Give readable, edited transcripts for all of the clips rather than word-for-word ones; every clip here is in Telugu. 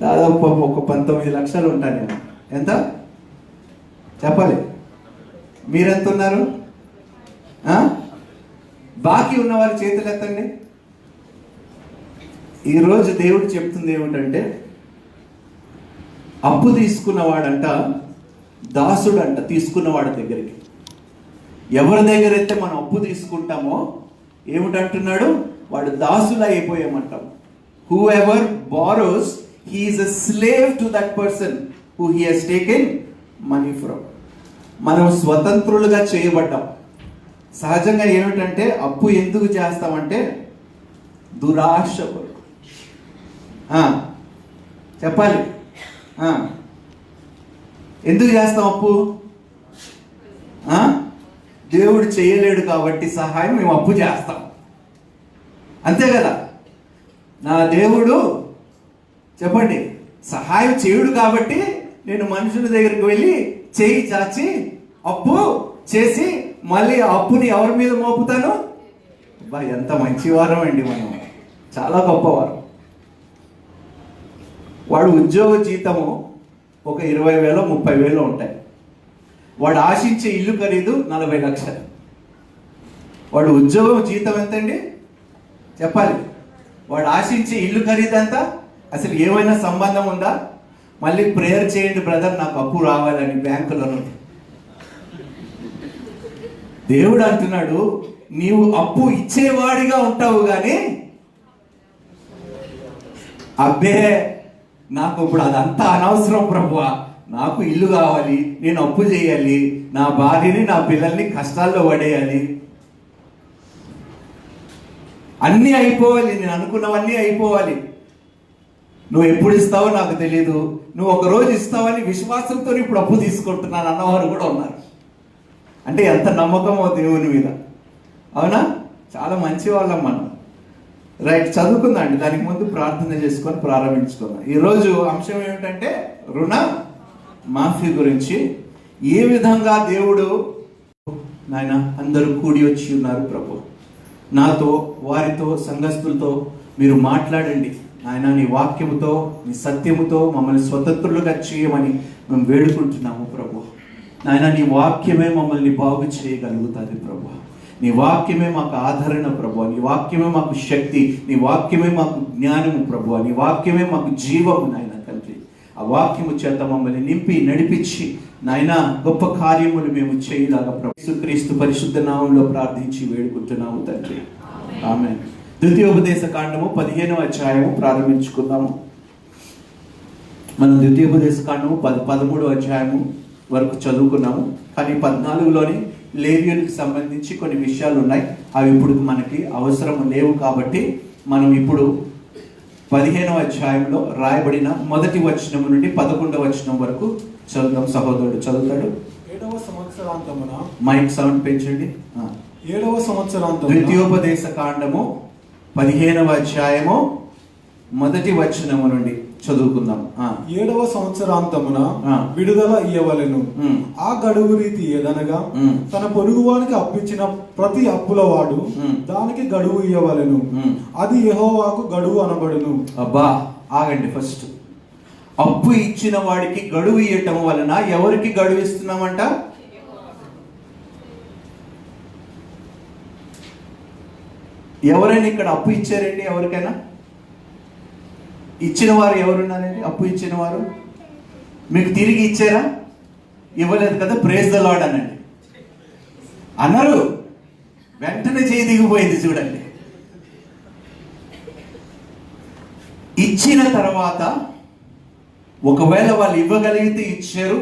దాదాపు ఒక 19 లక్షలు ఉంటాను నేను. ఎంత చెప్పాలి? మీరెంత ఉన్నారు? బాకీ ఉన్న వారి చేతులు ఎత్తండి. ఈరోజు దేవుడు చెప్తుంది ఏమిటంటే, అప్పు తీసుకున్నవాడంట దాసుడంట తీసుకున్నవాడి దగ్గరికి. ఎవరి దగ్గర అయితే మనం అప్పు తీసుకుంటామో ఏమిటంటున్నాడు? వాడు దాసులు అయిపోయామంటాం. Whoever borrows he is a slave to that person who he has taken money from. మనం స్వతంత్రులుగా చేయబడ్డాం. సహజంగా ఏమిటంటే అప్పు ఎందుకు చేస్తామంటే దురాశ. చెప్పాలి, ఎందుకు చేస్తాం అప్పు? దేవుడు చేయలేడు కాబట్టి సహాయం మేము అప్పు చేస్తాం, అంతే కదా. నా దేవుడు చెప్పండి సహాయం చేయుడు కాబట్టి నేను మనుషుల దగ్గరికి వెళ్ళి చేయి చాచి అప్పు చేసి మళ్ళీ అప్పుని ఎవరి మీద మోపుతాను? బా, ఎంత మంచివారం అండి మనం, చాలా గొప్పవారం. వాడు ఉద్యోగ జీతము ఒక 20,000 30,000 ఉంటాయి. వాడు ఆశించే ఇల్లు ఖరీదు 40 లక్షలు. వాడు ఉద్యోగం జీతం ఎంతండి చెప్పాలి? వాడు ఆశించే ఇల్లు ఖరీదు ఎంత? అసలు ఏమైనా సంబంధం ఉందా? మళ్ళీ ప్రేయర్ చేయండి బ్రదర్, నాకు అప్పు రావాలని బ్యాంకులో. దేవుడు అంటున్నాడు, నీవు అప్పు ఇచ్చేవాడిగా ఉంటావు కానీ అబ్బే నాకు ఇప్పుడు అదంతా అనవసరం ప్రభువా, నాకు ఇల్లు కావాలి, నేను అప్పు చేయాలి, నా భార్యని నా పిల్లల్ని కష్టాల్లో పడేయాలి, అన్నీ అయిపోవాలి, నేను అనుకున్నవన్నీ అయిపోవాలి. నువ్వు ఎప్పుడు ఇస్తావో నాకు తెలియదు, నువ్వు ఒక రోజు ఇస్తావని విశ్వాసంతో ఇప్పుడు అప్పు తీసుకుంటున్నాను అన్నవారు కూడా ఉన్నారు. అంటే ఎంత నమ్మకమో దేవుని మీద, అవునా? చాలా మంచి వాళ్ళం మనం. రైట్, చదువుకుందాండి. దానికి ముందు ప్రార్థన చేసుకొని ప్రారంభించుకుందాం. ఈరోజు అంశం ఏమిటంటే రుణ మాఫీ గురించి. ఏ విధంగా దేవుడు నాయన అందరూ కూడి వచ్చి ఉన్నారు ప్రభు, నాతో వారితో సంఘస్థులతో మీరు మాట్లాడండి నాయన. నీ వాక్యముతో నీ సత్యముతో మమ్మల్ని స్వతంత్రులుగా చేయమని మేము వేడుకుంటున్నాము ప్రభు. నాయన నీ వాక్యమే మమ్మల్ని బాగు చేయగలుగుతుంది ప్రభు. నీ వాక్యమే మాకు ఆదరణ ప్రభు. నీ వాక్యమే మాకు శక్తి. నీ వాక్యమే మాకు జ్ఞానము ప్రభు. నీ వాక్యమే మాకు జీవము నాయన తండ్రి. ఆ వాక్యము చేత మమ్మల్ని నింపి నడిపించి నాయన గొప్ప కార్యములు మేము చేయలాగా ప్రభు యేసుక్రీస్తు పరిశుద్ధ నామంలో ప్రార్థించి వేడుకుంటున్నాము తండ్రి, ఆమేన్. ద్వితీయోపదేశ కాండము 15వ అధ్యాయము ప్రారంభించుకుందాము. మనం ద్వితీయోపదేశ కాండము 13వ అధ్యాయము వరకు చదువుకున్నాము. కానీ 14లోని లేవీయులకు సంబంధించి కొన్ని విషయాలు ఉన్నాయి. అవి ఇప్పుడు మనకి అవసరం లేవు కాబట్టి మనం ఇప్పుడు 15వ అధ్యాయంలో రాయబడిన మొదటి వచనం నుండి 11వ వచనం వరకు చదువుతాం. సహోదరుడు చదువుతాడు. 7వ సంవత్సరాంతమున మైక్ సౌండ్ పెంచండి. 7వ సంవత్సరాంతమున ద్వితీయోపదేశ కాండము 15వ అధ్యాయము మొదటి వచనము నుండి చదువుకుందాం. 7వ సంవత్సరాంతమున విడుదల ఇయ్యవలెను. ఆ గడువు రీతి ఏదనగా తన పొరుగువానికి అప్పించిన ప్రతి అప్పుల వాడు దానికి గడువు ఇయ్యవలెను. అది యెహోవాకు గడువు అనబడును. అబ్బా, ఆగండి. ఫస్ట్ అప్పు ఇచ్చిన వాడికి గడువు ఇవ్వటం వలన ఎవరికి గడువు ఇస్తున్నామంట? ఎవరైనా ఇక్కడ అప్పు ఇచ్చారండి? ఎవరికైనా ఇచ్చిన వారు ఎవరున్నారండి? అప్పు ఇచ్చిన వారు మీకు తిరిగి ఇచ్చారా? ఇవ్వలేదు కదా. ప్రైజ్ ద లార్డ్ అనండి. అన్నారు, వెంటనే చేయి దిగిపోయింది చూడండి. ఇచ్చిన తర్వాత ఒకవేళ వాళ్ళు ఇవ్వగలిగితే ఇచ్చారు,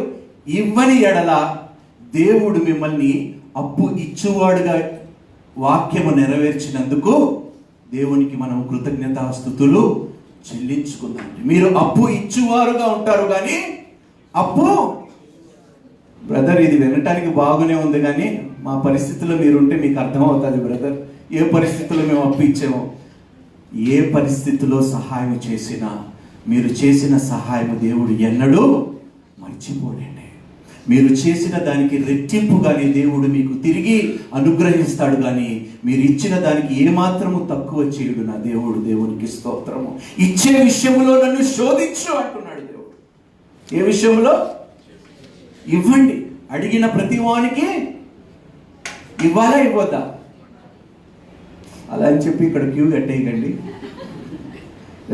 ఇవ్వని ఎడల దేవుడు మిమ్మల్ని అప్పు ఇచ్చువాడుగా వాక్యము నెరవేర్చినందుకు దేవునికి మనం కృతజ్ఞతాస్తుతులు చెల్లించుకుందాం. మీరు అప్పు ఇచ్చువారుగా ఉంటారు కానీ అప్పు బ్రదర్, ఇది వినటానికి బాగునే ఉంది కానీ మా పరిస్థితుల్లో మీరుంటే మీకు అర్థమవుతుంది బ్రదర్. ఏ పరిస్థితుల్లో మేము అప్పు ఇచ్చామో, ఏ పరిస్థితిలో సహాయం చేసినా మీరు చేసిన సహాయం దేవుడు ఎన్నడూ మర్చిపోలేండి. మీరు చేసిన దానికి రెట్టింపుగానే దేవుడు మీకు తిరిగి అనుగ్రహిస్తాడు, కానీ మీరు ఇచ్చిన దానికి ఏమాత్రము తక్కువ చేయడు నా దేవుడు. దేవునికి స్తోత్రము. ఇచ్చే విషయంలో నన్ను శోధించు అంటున్నాడు దేవుడు. ఏ విషయంలో? ఇవ్వండి, అడిగిన ప్రతి వానికి ఇవ్వాలా ఇవ్వద్దా? అలా అని చెప్పి ఇక్కడ క్యూ కట్టేయకండి.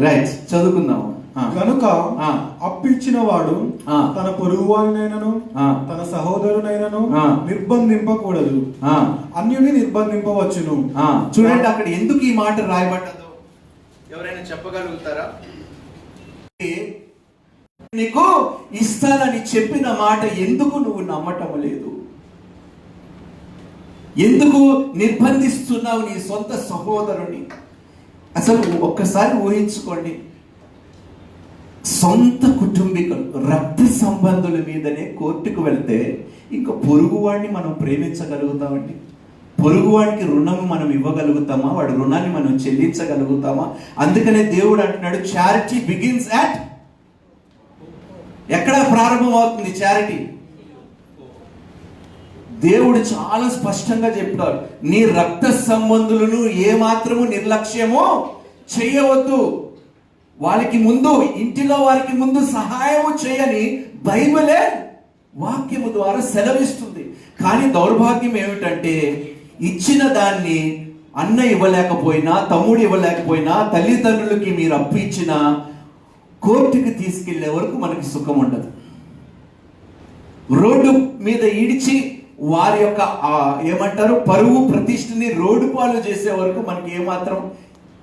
రైట్, చదువుకుందాం. కనుక అప్పిచ్చిన వాడు తన పొరుగువాడినైనను తన సహోదరునైనను నిర్బంధింపకూడదు, అన్యుని నిర్బంధింపవచ్చును. చూడండి అక్కడ ఎందుకు ఈ మాట రాయబడ్డదో ఎవరైనా చెప్పగలుగుతారా? నీకు ఇస్తానని చెప్పిన మాట ఎందుకు నువ్వు నమ్మటం లేదు? ఎందుకు నిర్బంధిస్తున్నావు నీ సొంత సహోదరుని? అసలు ఒక్కసారి ఊహించుకోండి, సొంత కుటుంబీకులు, రక్త సంబంధుల మీదనే కోర్టుకు వెళ్తే ఇంకా పొరుగువాడిని మనం ప్రేమించగలుగుతామండి? పొరుగువాడికి రుణం మనం ఇవ్వగలుగుతామా? వాడి రుణాన్ని మనం చెల్లించగలుగుతామా? అందుకనే దేవుడు అంటున్నాడు, చారిటీ బిగిన్స్ అట్. ఎక్కడ ప్రారంభం అవుతుంది చారిటీ? దేవుడు చాలా స్పష్టంగా చెప్తాడు, నీ రక్త సంబంధులను ఏమాత్రము నిర్లక్ష్యము చేయవద్దు. వాళ్ళకి ముందు, ఇంటిలో వారికి ముందు సహాయము చేయని బైబిలే వాక్యము ద్వారా సెలవిస్తుంది. కానీ దౌర్భాగ్యం ఏమిటంటే, ఇచ్చిన దాన్ని అన్న ఇవ్వలేకపోయినా, తమ్ముడు ఇవ్వలేకపోయినా, తల్లిదండ్రులకి మీరు అప్పు ఇచ్చిన కోర్టుకి తీసుకెళ్లే వరకు మనకి సుఖం ఉండదు. రోడ్డు మీద ఈడ్చి వారి యొక్క ఏమంటారు పరువు ప్రతిష్టని రోడ్డు పాలు చేసే వరకు మనకి ఏమాత్రం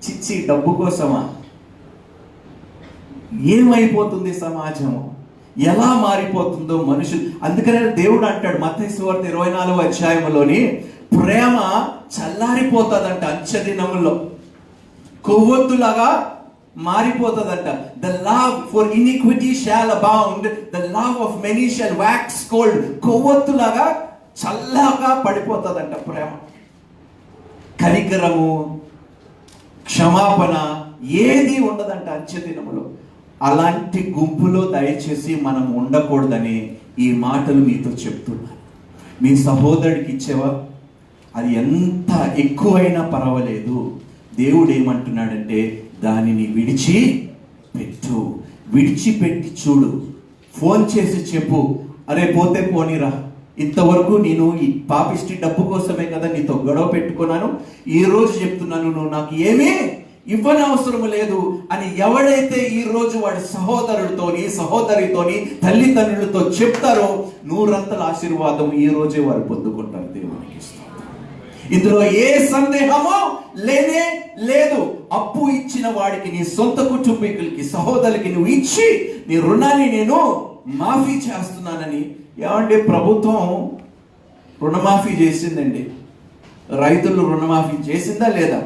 చిచ్చి డబ్బు కోసమా? ఏమైపోతుంది సమాజము, ఎలా మారిపోతుందో మనుషులు. అందుకనే దేవుడు అంటాడు మత్తయి సువార్త 24వ అధ్యాయంలోని, ప్రేమ చల్లారిపోతుందంట అంచెదినములో, కొవ్వొత్తులాగా మారిపోతుందంట. The love for iniquity shall abound, the love of many shall wax cold. కొవ్వొత్తులాగా చల్లగా పడిపోతుందంట ప్రేమ. కనికరము, క్షమాపణ ఏది ఉండదంట అంచెదినములో. అలాంటి గుంపులో దయచేసి మనం ఉండకూడదని ఈ మాటలు మీతో చెప్తున్నాను. మీ సహోదరుడికి ఇచ్చేవా? అది ఎంత ఎక్కువైనా పర్వాలేదు. దేవుడు ఏమంటున్నాడంటే, దానిని విడిచిపెట్టు. విడిచిపెట్టి చూడు. ఫోన్ చేసి చెప్పు, అరే పోతే పోనీరా, ఇంతవరకు నేను ఈ పాపిష్టి డబ్బు కోసమే కదా నీతో గొడవ పెట్టుకున్నాను, ఈ రోజు చెప్తున్నాను నువ్వు నాకు ఏమీ ఇవ్వని అవసరం లేదు అని ఎవడైతే ఈ రోజు వాడి సహోదరుడితోని, సహోదరితోని, తల్లిదండ్రులతో చెప్తారో, నూరంతల ఆశీర్వాదం ఈ రోజే వారు పొందుకుంటారు. దేవునికి ఇందులో ఏ సందేహమో లేనే లేదు. అప్పు ఇచ్చిన వాడికి, నీ సొంత కుటుంబీకులకి, సహోదరులకి నువ్వు ఇచ్చి నీ రుణాన్ని నేను మాఫీ చేస్తున్నానని. ఏమంటే ప్రభుత్వం రుణమాఫీ చేసిందండి. రైతులు రుణమాఫీ చేసిందా లేదా?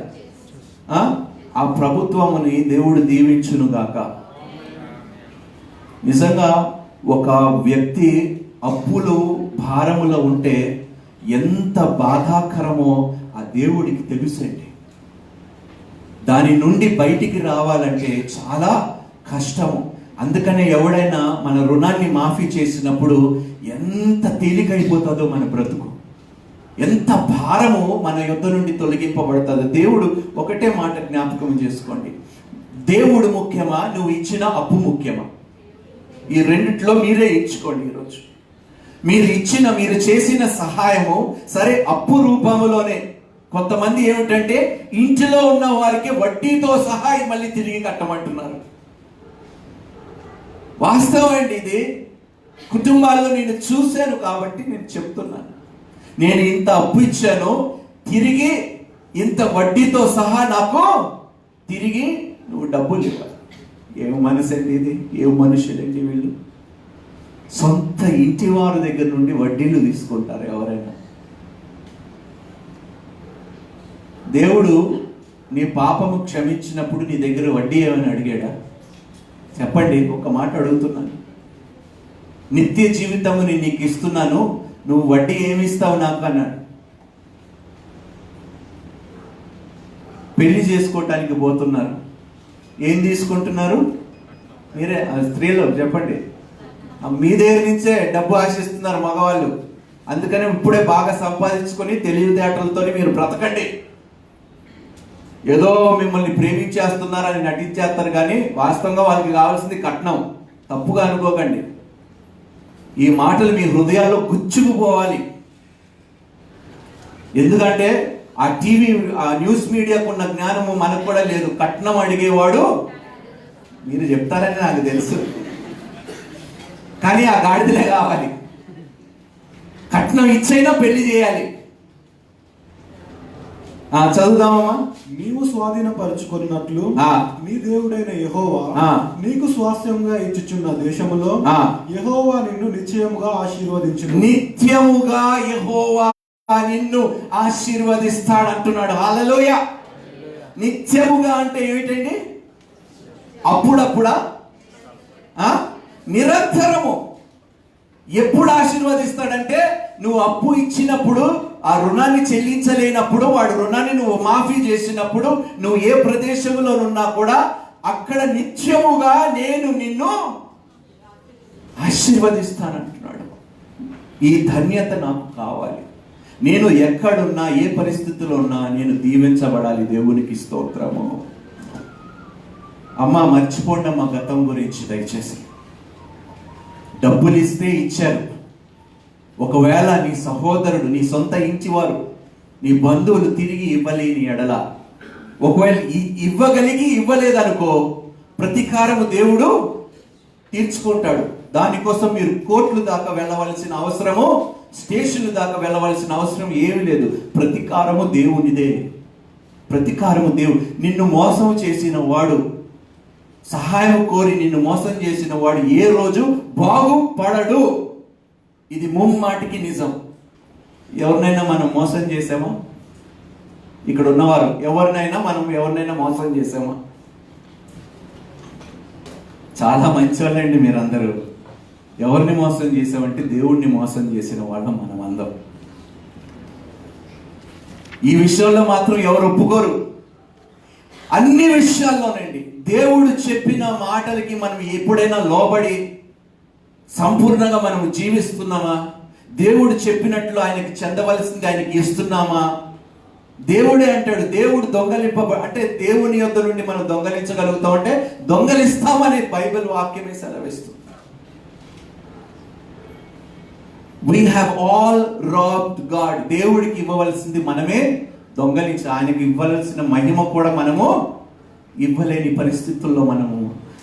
ఆ ప్రభుత్వముని దేవుడు దీవించును గాక. నిజంగా ఒక వ్యక్తి అప్పులు భారములో ఉంటే ఎంత బాధాకరమో ఆ దేవుడికి తెలుసండి. దాని నుండి బయటికి రావాలంటే చాలా కష్టము. అందుకనే ఎవడైనా మన రుణాన్ని మాఫీ చేసినప్పుడు ఎంత తేలికైపోతుందో మన బ్రతుకు, ఎంత భారము మన యుద్ధ నుండి తొలగింపబడుతుందో. దేవుడు ఒకటే మాట జ్ఞాపకం చేసుకోండి, దేవుడు ముఖ్యమా, నువ్వు ఇచ్చిన అప్పు ముఖ్యమా? ఈ రెండిట్లో మీరే ఇచ్చుకోండి. ఈరోజు మీరు చేసిన సహాయము సరే అప్పు రూపంలోనే. కొంతమంది ఏమిటంటే ఇంటిలో ఉన్న వారికి వడ్డీతో సహాయం మళ్ళీ తిరిగి కట్టమంటున్నారు. వాస్తవం అండి ఇది. కుటుంబాల్లో నేను చూశాను కాబట్టి నేను చెప్తున్నాను. నేను ఇంత అప్పు ఇచ్చాను, తిరిగి ఇంత వడ్డీతో సహా నాకు తిరిగి నువ్వు డబ్బులు ఇవ్వాలి. ఏం మనసు అండి ఇది, ఏం మనుషులండి వీళ్ళు. సొంత ఇంటి వారి దగ్గర నుండి వడ్డీలు తీసుకుంటారు ఎవరైనా. దేవుడు నీ పాపము క్షమించినప్పుడు నీ దగ్గర వడ్డీ ఏమని అడిగాడా? చెప్పండి, ఒక మాట అడుగుతున్నాను. నిత్య జీవితముని నీకు ఇస్తున్నాను, నువ్వు వడ్డీ ఏమిస్తావు నాకు అన్నాడు. పెళ్లి చేసుకోవటానికి పోతున్నారు, ఏం తీసుకుంటున్నారు? మీరే స్త్రీలు చెప్పండి. మీ దగ్గర నుంచే డబ్బు ఆశిస్తున్నారు మగవాళ్ళు. అందుకని ఇప్పుడే బాగా సంపాదించుకొని తెలివితేటలతో మీరు బ్రతకండి. ఏదో మిమ్మల్ని ప్రేమించేస్తున్నారని నటించేస్తారు, కానీ వాస్తవంగా వాళ్ళకి కావాల్సింది కట్నం. తప్పుగా అనుకోకండి. ఈ మాటలు మీ హృదయాల్లో గుచ్చుకుపోవాలి. ఎందుకంటే ఆ టీవీ, ఆ న్యూస్ మీడియాకు ఉన్న జ్ఞానము మనకు కూడా లేదు. కట్నం అడిగేవాడు మీరు చెప్తారని నాకు తెలుసు, కానీ ఆ గాడిదలే కావాలి. కట్నం ఇచ్చైనా పెళ్లి చేయాలి. చదువుదామమ్మా. నీవు స్వాధీనపరచుకున్నట్లు నీ దేవుడైన యెహోవా నీకు స్వాస్థ్యంగా ఇచ్చుచున్న దేశములో యెహోవా నిన్ను నిశ్చయముగా ఆశీర్వదించును. నిత్యముగా యెహోవా నిన్ను ఆశీర్వదిస్తాడంటున్నాడు. హల్లెలూయా. నిత్యముగా అంటే ఏమిటండి? అప్పుడప్పుడా? నిరంతరము. ఎప్పుడు ఆశీర్వదిస్తాడంటే నువ్వు అప్పు ఇచ్చినప్పుడు, ఆ రుణాన్ని చెల్లించలేనప్పుడు, వాడు రుణాన్ని నువ్వు మాఫీ చేసినప్పుడు, నువ్వు ఏ ప్రదేశంలో ఉన్నా కూడా అక్కడ నిత్యముగా నేను నిన్ను ఆశీర్వదిస్తానంటున్నాడు. ఈ ధన్యత నాకు కావాలి. నేను ఎక్కడున్నా, ఏ పరిస్థితిలో ఉన్నా నేను దీవించబడాలి. దేవునికి స్తోత్రము. అమ్మ, మర్చిపోండి అమ్మ గతం గురించి దయచేసి. డబ్బులు ఇస్తే ఇచ్చారు. ఒకవేళ నీ సహోదరుడు, నీ సొంత ఇంటివారు, నీ బంధువులు తిరిగి ఇవ్వలేని ఎడల, ఒకవేళ ఇవ్వగలిగి ఇవ్వలేదనుకో, ప్రతీకారము దేవుడు తీర్చుకుంటాడు. దానికోసం మీరు కోర్టుల దాకా వెళ్ళవలసిన అవసరము, స్టేషన్ల దాకా వెళ్ళవలసిన అవసరం ఏమీ లేదు. ప్రతీకారము దేవునిదే. ప్రతీకారము దేవుడు. నిన్ను మోసం చేసిన వాడు, సహాయం కోరి నిన్ను మోసం చేసిన వాడు ఏ రోజు బాగుపడడు. ఇది ముమ్మాటికి నిజం. ఎవరినైనా మనం మోసం చేసామా? ఇక్కడ ఉన్నవారు ఎవరినైనా మోసం చేసామా? చాలా మంచివాళ్ళండి మీరందరూ. ఎవరిని మోసం చేసామంటే దేవుణ్ణి మోసం చేసిన వాళ్ళం మనం అందరం. ఈ విషయంలో మాత్రం ఎవరు ఒప్పుకోరు. అన్ని విషయాల్లోనండి దేవుడు చెప్పిన మాటలకి మనం ఎప్పుడైనా లోబడి సంపూర్ణంగా మనం జీవిస్తున్నామా? దేవుడు చెప్పినట్లు ఆయనకి చెందవలసింది ఆయనకి ఇస్తున్నామా? దేవుడే అంటాడు, దేవుడు అంటే దేవుని యొద్ద నుండి మనం దొంగలించగలుగుతాం అంటే దొంగలిస్తామని బైబిల్ వాక్యమే సెలవిస్తుంది. We have all robbed God. దేవుడికి ఇవ్వవలసింది మనమే దొంగలించి, ఆయనకి ఇవ్వవలసిన మహిమ కూడా మనము ఇవ్వలేని పరిస్థితుల్లో మనము.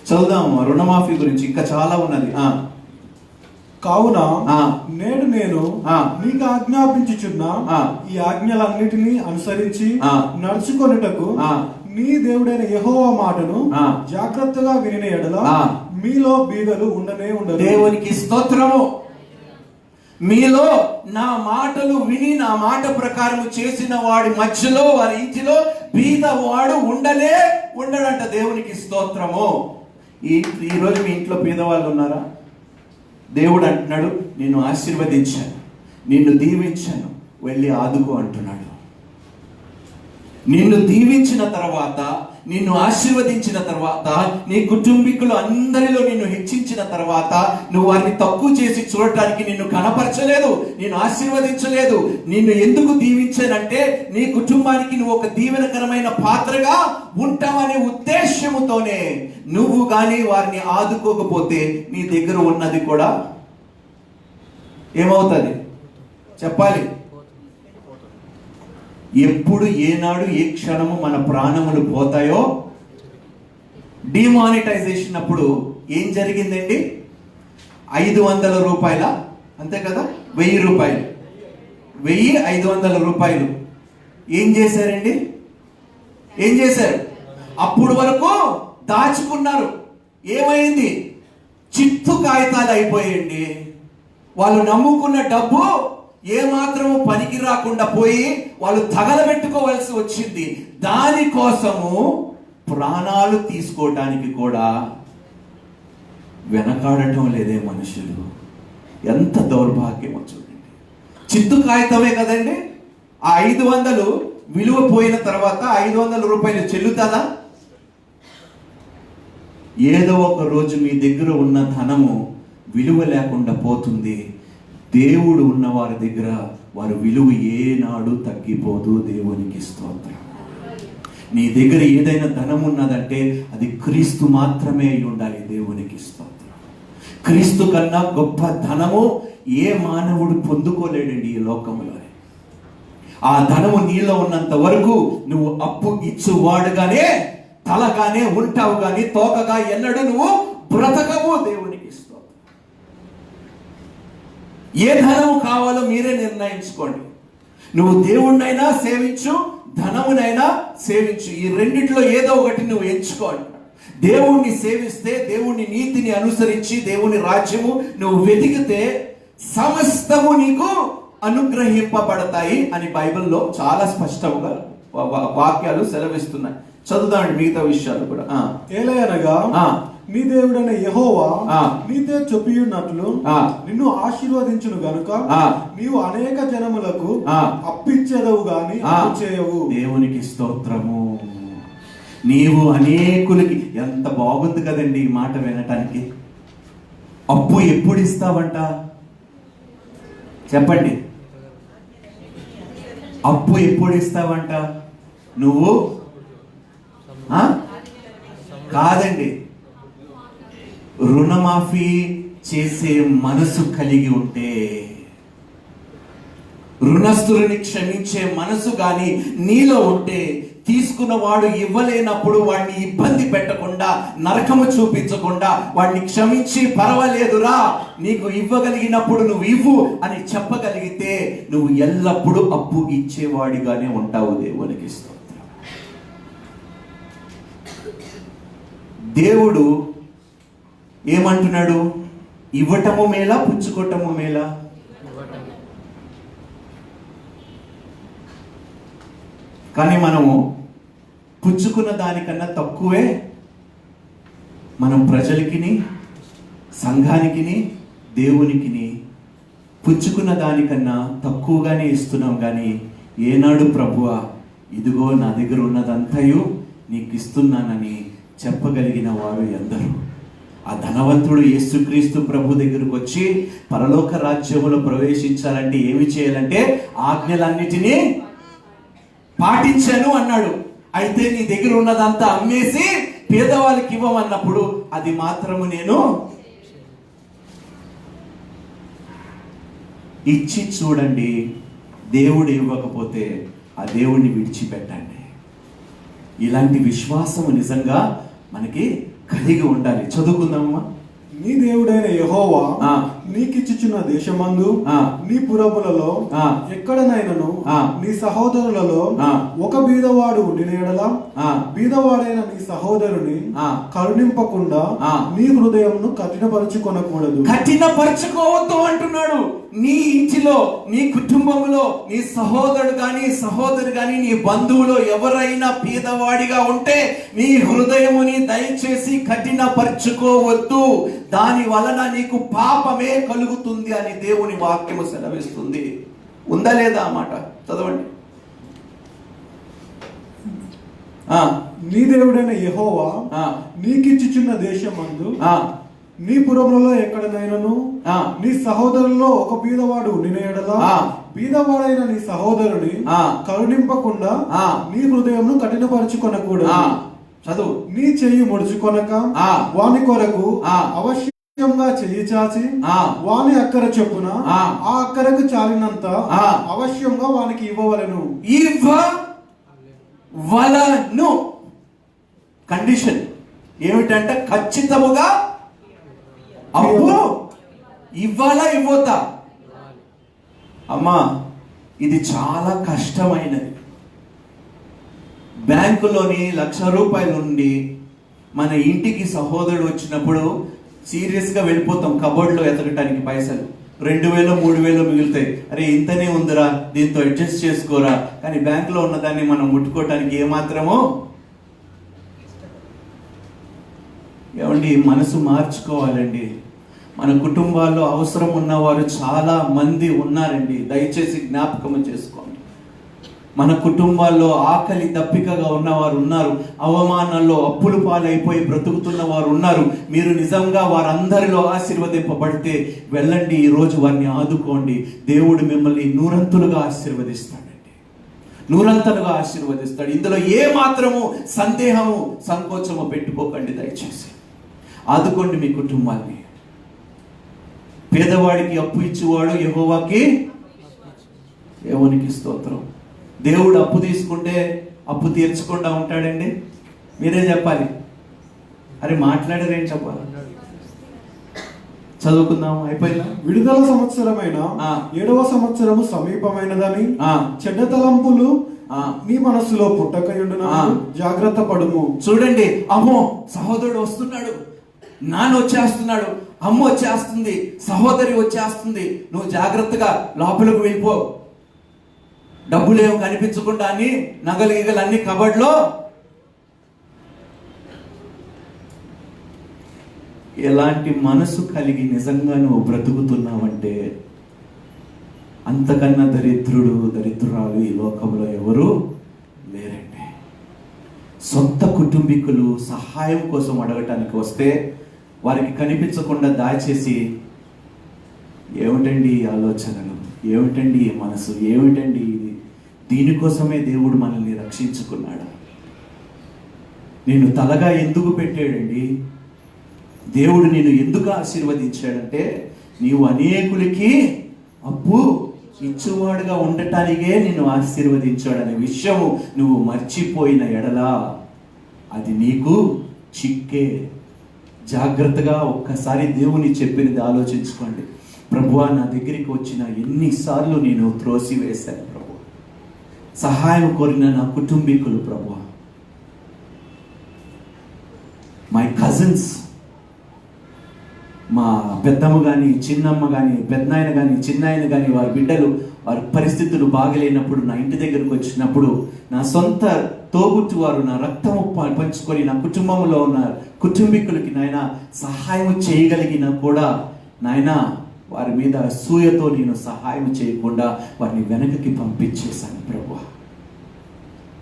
చదువుదాము రుణమాఫీ గురించి, ఇంకా చాలా ఉన్నది. కావున నేడు నేను నీకు ఆజ్ఞాపించుచున్న ఈ ఆజ్ఞలన్నిటినీ అనుసరించి నడుచుకొనుటకు నీ దేవుడైన యెహోవా మాటను జాగ్రత్తగా వినిన ఎడల మీలో బీదలు ఉండనే ఉండరు. దేవునికి స్తోత్రము. మీలో నా మాటలు విని నా మాట ప్రకారం చేసిన వాడి మధ్యలో, వారి ఇంటిలో బీదవాడు ఉండడంట. దేవునికి స్తోత్రము. ఈరోజు మీ ఇంట్లో పేదవాళ్ళు ఉన్నారా? దేవుడు అంటున్నాడు, నిన్ను ఆశీర్వదించాను, నిన్ను దీవించాను, వెళ్ళి ఆదుకో అంటున్నాడు. నిన్ను దీవించిన తర్వాత, నిన్ను ఆశీర్వదించిన తర్వాత, నీ కుటుంబీకులు అందరిలో నిన్ను హెచ్చించిన తర్వాత, నువ్వు వారిని తక్కువ చేసి చూడటానికి నిన్ను కనపరచలేదు, నిన్ను ఆశీర్వదించలేదు. నిన్ను ఎందుకు దీవించానంటే నీ కుటుంబానికి నువ్వు ఒక దీవెనకరమైన పాత్రగా ఉంటావనే ఉద్దేశముతోనే. నువ్వు కానీ వారిని ఆదుకోకపోతే నీ దగ్గర ఉన్నది కూడా ఏమవుతుంది చెప్పాలి. ఎప్పుడు, ఏనాడు, ఏ క్షణము మన ప్రాణములు పోతాయో. డిమానిటైజేషన్ అప్పుడు ఏం జరిగిందండి? 500 రూపాయల, అంతే కదా, 1000 రూపాయలు, 1500 రూపాయలు ఏం చేశారండి? ఏం చేశారు? అప్పుడు వరకు దాచుకున్నారు. ఏమైంది? చిత్తు కాగితాలు అయిపోయండి. వాళ్ళు నమ్ముకున్న డబ్బు ఏమాత్రము పనికి రాకుండా పోయి వాళ్ళు తగలబెట్టుకోవాల్సి వచ్చింది. దానికోసము ప్రాణాలు తీసుకోవటానికి కూడా వెనకాడటం లేదే మనుషులు. ఎంత దౌర్భాగ్యమో చూడండి. చిత్తు కాగితమే కదండి. ఆ 500 విలువ పోయిన తర్వాత 500 రూపాయలు చెల్లుతుందా? ఏదో ఒక రోజు మీ దగ్గర ఉన్న ధనము విలువ లేకుండా పోతుంది. దేవుడు ఉన్న వారి దగ్గర వారి విలువ ఏనాడు తగ్గిపోదు. దేవునికి స్తోత్రం. నీ దగ్గర ఏదైనా ధనం ఉన్నదంటే అది క్రీస్తు మాత్రమే అయి ఉండాలి. దేవునికి స్తోత్రం. క్రీస్తు కన్నా గొప్ప ధనము ఏ మానవుడు పొందుకోలేడండి ఈ లోకంలో. ఆ ధనము నీలో ఉన్నంత వరకు నువ్వు అప్పు ఇచ్చువాడుగానే తలగానే ఉంటావు, కానీ తోకగా ఎన్నడూ నువ్వు బ్రతకవు. దేవునికి స్తోత్రం. ఏ ధనము కావాలో మీరే నిర్ణయించుకోండి. నువ్వు దేవుణ్ణైనా సేవించు, ధనమునైనా సేవించు. ఈ రెండిట్లో ఏదో ఒకటి నువ్వు ఎంచుకోండి. దేవుణ్ణి సేవిస్తే, దేవుని నీతిని అనుసరించి దేవుని రాజ్యము నువ్వు వెతికితే సమస్తము నీకు అనుగ్రహింపబడతాయి అని బైబిల్లో చాలా స్పష్టంగా వాక్యాలు సెలవిస్తున్నాయి. చదువుదామండి మిగతా విషయాలు కూడా. ఏలయనగా నీ దేవుడైన యెహోవా నీతో చెప్పియున్నట్లు నిన్ను ఆశీర్వదించును గనుక నీవు అనేక జనములకు అప్పిచ్చేదవు గాని అప్పు చేయవు. దేవునికి స్తోత్రము. నీవు అనేకులకి, ఎంత బాగుంది కదండి ఈ మాట వినటానికి. అప్పు ఎప్పుడు ఇస్తావంట చెప్పండి? అప్పు ఎప్పుడు ఇస్తావంట నువ్వు? కాదండి, రుణమాఫీ చేసే మనసు కలిగి ఉంటే, రుణస్థులని క్షమించే మనసు గాని నీలో ఉంటే, తీసుకున్నవాడు ఇవ్వలేనప్పుడు వాడిని ఇబ్బంది పెట్టకుండా, నరకము చూపించకుండా వాడిని క్షమించి పర్వాలేదురా నీకు ఇవ్వగలిగినప్పుడు నువ్వు ఇవ్వు అని చెప్పగలిగితే నువ్వు ఎల్లప్పుడూ అప్పు ఇచ్చేవాడిగానే ఉంటావు. దేవునికి స్తోత్రం. దేవుడు ఏమంటున్నాడు? ఇవ్వటము మేలా పుచ్చుకోవటము మేలా? కానీ మనము పుచ్చుకున్న దానికన్నా తక్కువే మనం ప్రజలకిని, సంఘానికిని, దేవునికిని పుచ్చుకున్న దానికన్నా తక్కువగానే ఇస్తున్నాం. కానీ ఏనాడు ప్రభువా ఇదిగో నా దగ్గర ఉన్నదంతయు నీకు ఇస్తున్నానని చెప్పగలిగిన వారు ఎందరూ? ఆ ధనవంతుడు యేసుక్రీస్తు ప్రభు దగ్గరకు వచ్చి పరలోక రాజ్యములో ప్రవేశించాలంటే ఏమి చేయాలంటే ఆజ్ఞలన్నిటినీ పాటించాను అన్నాడు. అయితే నీ దగ్గర ఉన్నదంతా అమ్మేసి పేదవాళ్ళకి ఇవ్వమన్నప్పుడు అది మాత్రము నేను ఇచ్చి చూడండి. దేవుడు ఇవ్వకపోతే ఆ దేవుణ్ణి విడిచిపెట్టండి. ఇలాంటి విశ్వాసము నిజంగా మనకి కలిగి ఉండాలి. చదువుకుందామమ్మా. నీ దేవుడైన యెహోవా నీకిచ్చుచున్న దేశమందు నీ పురములలో ఎక్కడనైనను నీ సహోదరులలో ఒక బీదవాడు ఉండిన యెడల బీదవాడైన నీ సహోదరుని కరుణింపకుండా నీ హృదయంను కఠినపరుచుకొనకూడదు. కఠినపరుచుకోవద్దు అంటున్నాడు. నీ ఇంటిలో, నీ కుటుంబంలో నీ సహోదరుడు గాని సహోదరు గాని నీ బంధువులో ఎవరైనా పేదవాడిగా ఉంటే నీ హృదయముని దయచేసి కఠినపరుచుకోవద్దు. దాని వలన నీకు పాపమే కలుగుతుంది అని దేవుని వాక్యము సెలవిస్తుంది. ఉందా లేదా ఆ మాట? చదవండి. నీ దేవుడైన యెహోవా నీకిచ్చుచున్న దేశమందు నీ పురములలో ఎక్కడనైనను నీ సహోదరుల్లో ఒక బీదవాడు ఉండిన యెడల బీదవాడైన నీ సహోదరుని కరుణింపకుండా నీ హృదయంను కఠినపరుచుకొనకూడదు. చదువు. నీ చెయ్యి ముడుచుకొనక వాని కొరకు అవశ్యంగా చెయ్యి చాచి వాని అక్కర చొప్పున ఆ అక్కరకు చాలినంత అవశ్యంగా వానికి ఇవ్వవలెను. ఇవ్వవలెను. కండిషన్ ఏమిటంటే ఖచ్చితముగా అప్పు ఇవ్వాలా ఇవ్వతా? అమ్మా ఇది చాలా కష్టమైనది. బ్యాంకులోని ₹1,00,000 నుండి మన ఇంటికి సహోదరుడు వచ్చినప్పుడు సీరియస్గా వెళ్ళిపోతాం కబోర్డ్లో ఎతకటానికి. పైసలు 2,000 3,000 మిగులుతాయి. అరే ఇంతనే ఉందిరా, దీంతో అడ్జస్ట్ చేసుకోరా. కానీ బ్యాంకులో ఉన్నదాన్ని మనం ముట్టుకోవటానికి ఏమాత్రమో ఏమండి మనసు మార్చుకోవాలండి. మన కుటుంబాల్లో అవసరం ఉన్నవారు చాలా మంది ఉన్నారండి. దయచేసి జ్ఞాపకం చేసుకోండి. మన కుటుంబాల్లో ఆకలి దప్పికగా ఉన్నవారు ఉన్నారు, అవమానాల్లో అప్పులు పాలైపోయి బ్రతుకుతున్న వారు ఉన్నారు. మీరు నిజంగా వారందరిలో ఆశీర్వదింపబడితే వెళ్ళండి, ఈరోజు వారిని ఆదుకోండి. దేవుడు మిమ్మల్ని నూరంతులుగా ఆశీర్వదిస్తాడండి, నూరంతలుగా ఆశీర్వదిస్తాడు. ఇందులో ఏ మాత్రము సందేహము సంకోచము పెట్టుకోకండి. దయచేసి ఆదుకోండి మీ కుటుంబాన్ని. పేదవాడికి అప్పు ఇచ్చేవాడు యెహోవాకి, దేవునికి స్తోత్రం. దేవుడు అప్పు తీసుకుంటే అప్పు తీర్చకుండా ఉంటాడండి? మీరే చెప్పాలి. అరే మాట్లాడరేం చెప్పాలి? చదువుకుందాం, అయిపోయిందా? విడుదల సంవత్సరమైన 7వ సంవత్సరము సమీపమైనదని చెడ్డ తలంపులు నీ మనస్సులో పుట్టకయుండునట్లు జాగ్రత్త పడుము. చూడండి, అమ్మో సహోదరుడు వస్తున్నాడు, నాన్న వచ్చేస్తున్నాడు, అమ్మ వచ్చేస్తుంది, సహోదరి వచ్చేస్తుంది, నువ్వు జాగ్రత్తగా లోపలికి వెళ్ళిపో. డబ్బులేమో కనిపించకుండా అని నగలు ఈగలు అన్ని కబడ్లో. ఎలాంటి మనసు కలిగి నిజంగా నువ్వు బ్రతుకుతున్నావంటే అంతకన్నా దరిద్రురాలు ఈ లోకంలో ఎవరు లేరండి. సొంత కుటుంబీకులు సహాయం కోసం అడగటానికి వస్తే వారికి కనిపించకుండా దాచేసి, ఏమిటండి ఈ ఆలోచనలు, ఏమిటండి ఈ మనసు, ఏమిటండి ఇది, దీనికోసమే దేవుడు మనల్ని రక్షించుకున్నాడు. నిన్ను తలగా ఎందుకు పెట్టాడండి? దేవుడు నిన్ను ఎందుకు ఆశీర్వదించాడంటే నీవు అనేకులకి అప్పు ఇచ్చువాడుగా ఉండటానికే నిన్ను ఆశీర్వదించాడనే విషయము నువ్వు మర్చిపోయిన ఎడలా అది నీకు చిక్కే. జాగ్రత్తగా ఒక్కసారి దేవుని చెప్పినది ఆలోచించుకోండి. ప్రభువా, నా దగ్గరికి వచ్చిన ఎన్నిసార్లు నేను త్రోసివేశాను ప్రభు, సహాయం కోరిన నా కుటుంబీకులు ప్రభువా, మై కజిన్స్, మా పెద్దమ్మ కానీ చిన్నమ్మ కానీ పెద్దనాయన కానీ చిన్నాయన కానీ వారి బిడ్డలు వారి పరిస్థితులు బాగలేనప్పుడు నా ఇంటి దగ్గరకు వచ్చినప్పుడు నా సొంత తోబుట్టు వారు నా రక్తము పంచుకొని నా కుటుంబంలో ఉన్న కుటుంబీకులకి నాయన సహాయం చేయగలిగినా కూడా నాయన వారి మీద అసూయతో నేను సహాయం చేయకుండా వారిని వెనకకి పంపించేశాను. ప్రభువా,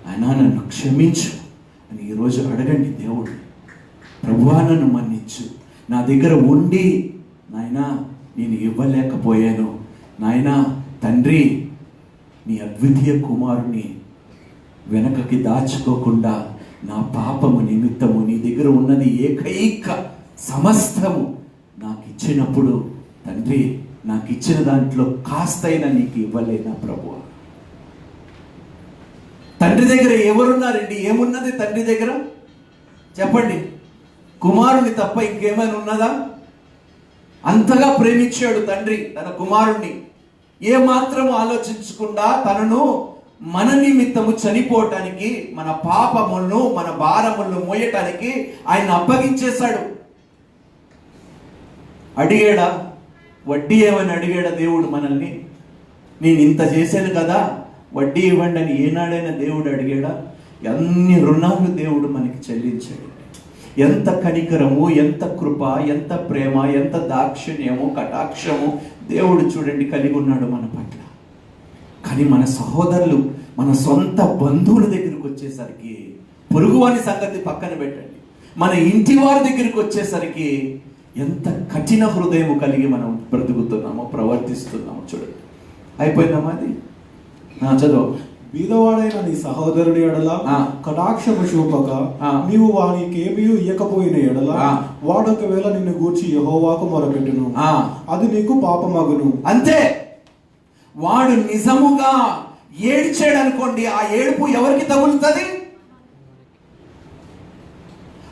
ఆయన నన్ను క్షమించు అని ఈరోజు అడగండి దేవుడు. ప్రభువా, నన్ను మన్నించు, నా దగ్గర ఉండి నాయనా నేను ఇవ్వలేకపోయాను. నాయనా తండ్రి, నీ అద్వితీయ కుమారుని వెనకకి దాచుకోకుండా నా పాపము నిమిత్తము నీ దగ్గర ఉన్నది ఏకైక సమస్తము నాకు ఇచ్చినప్పుడు తండ్రి, నాకు ఇచ్చిన దాంట్లో కాస్తైనా నీకు ఇవ్వలేనా ప్రభువా? తండ్రి దగ్గర ఎవరున్నారండి? ఏమున్నది తండ్రి దగ్గర చెప్పండి? కుమారుని తప్ప ఇంకేమైనా ఉన్నదా? అంతగా ప్రేమించాడు తండ్రి తన కుమారుణ్ణి. ఏ మాత్రం ఆలోచించకుండా తనను మన నిమిత్తము చనిపోవటానికి, మన పాపములను మన భారములను మోయటానికి ఆయన అప్పగించేశాడు. అడిగాడా? వడ్డీ ఏమని అడిగాడా దేవుడు మనల్ని? నేను ఇంత చేశాను కదా వడ్డీ ఇవ్వండి అని ఏనాడైనా దేవుడు అడిగాడా? అన్ని రుణాలు దేవుడు మనకి చెల్లించాడు. ఎంత కనికరము, ఎంత కృప, ఎంత ప్రేమ, ఎంత దాక్షిణ్యము, కటాక్షము దేవుడు చూడండి కలిగి ఉన్నాడు మన పట్ల. కానీ మన సహోదరులు, మన సొంత బంధువుల దగ్గరికి వచ్చేసరికి, పొరుగువాని సంగతి పక్కన పెట్టండి, మన ఇంటి వారి దగ్గరికి వచ్చేసరికి ఎంత కఠిన హృదయం కలిగి మనం బ్రతుకుతున్నామో, ప్రవర్తిస్తున్నామో చూడండి. అయిపోయిందమ్మా అది? చదువు. బీదవాడైన నీ సహోదరుని ఎడల కటాక్షము చూపక నీవు వానికి ఏమీ ఇయ్యకపోయిన ఎడల వాడొకవేళ నిన్ను గూర్చి యెహోవాకు మొరపెట్టును, అది నీకు పాపమగును. అంతే. వాడు నిజముగా ఏడ్చాడు అనుకోండి, ఆ ఏడుపు ఎవరికి తగులుతుంది?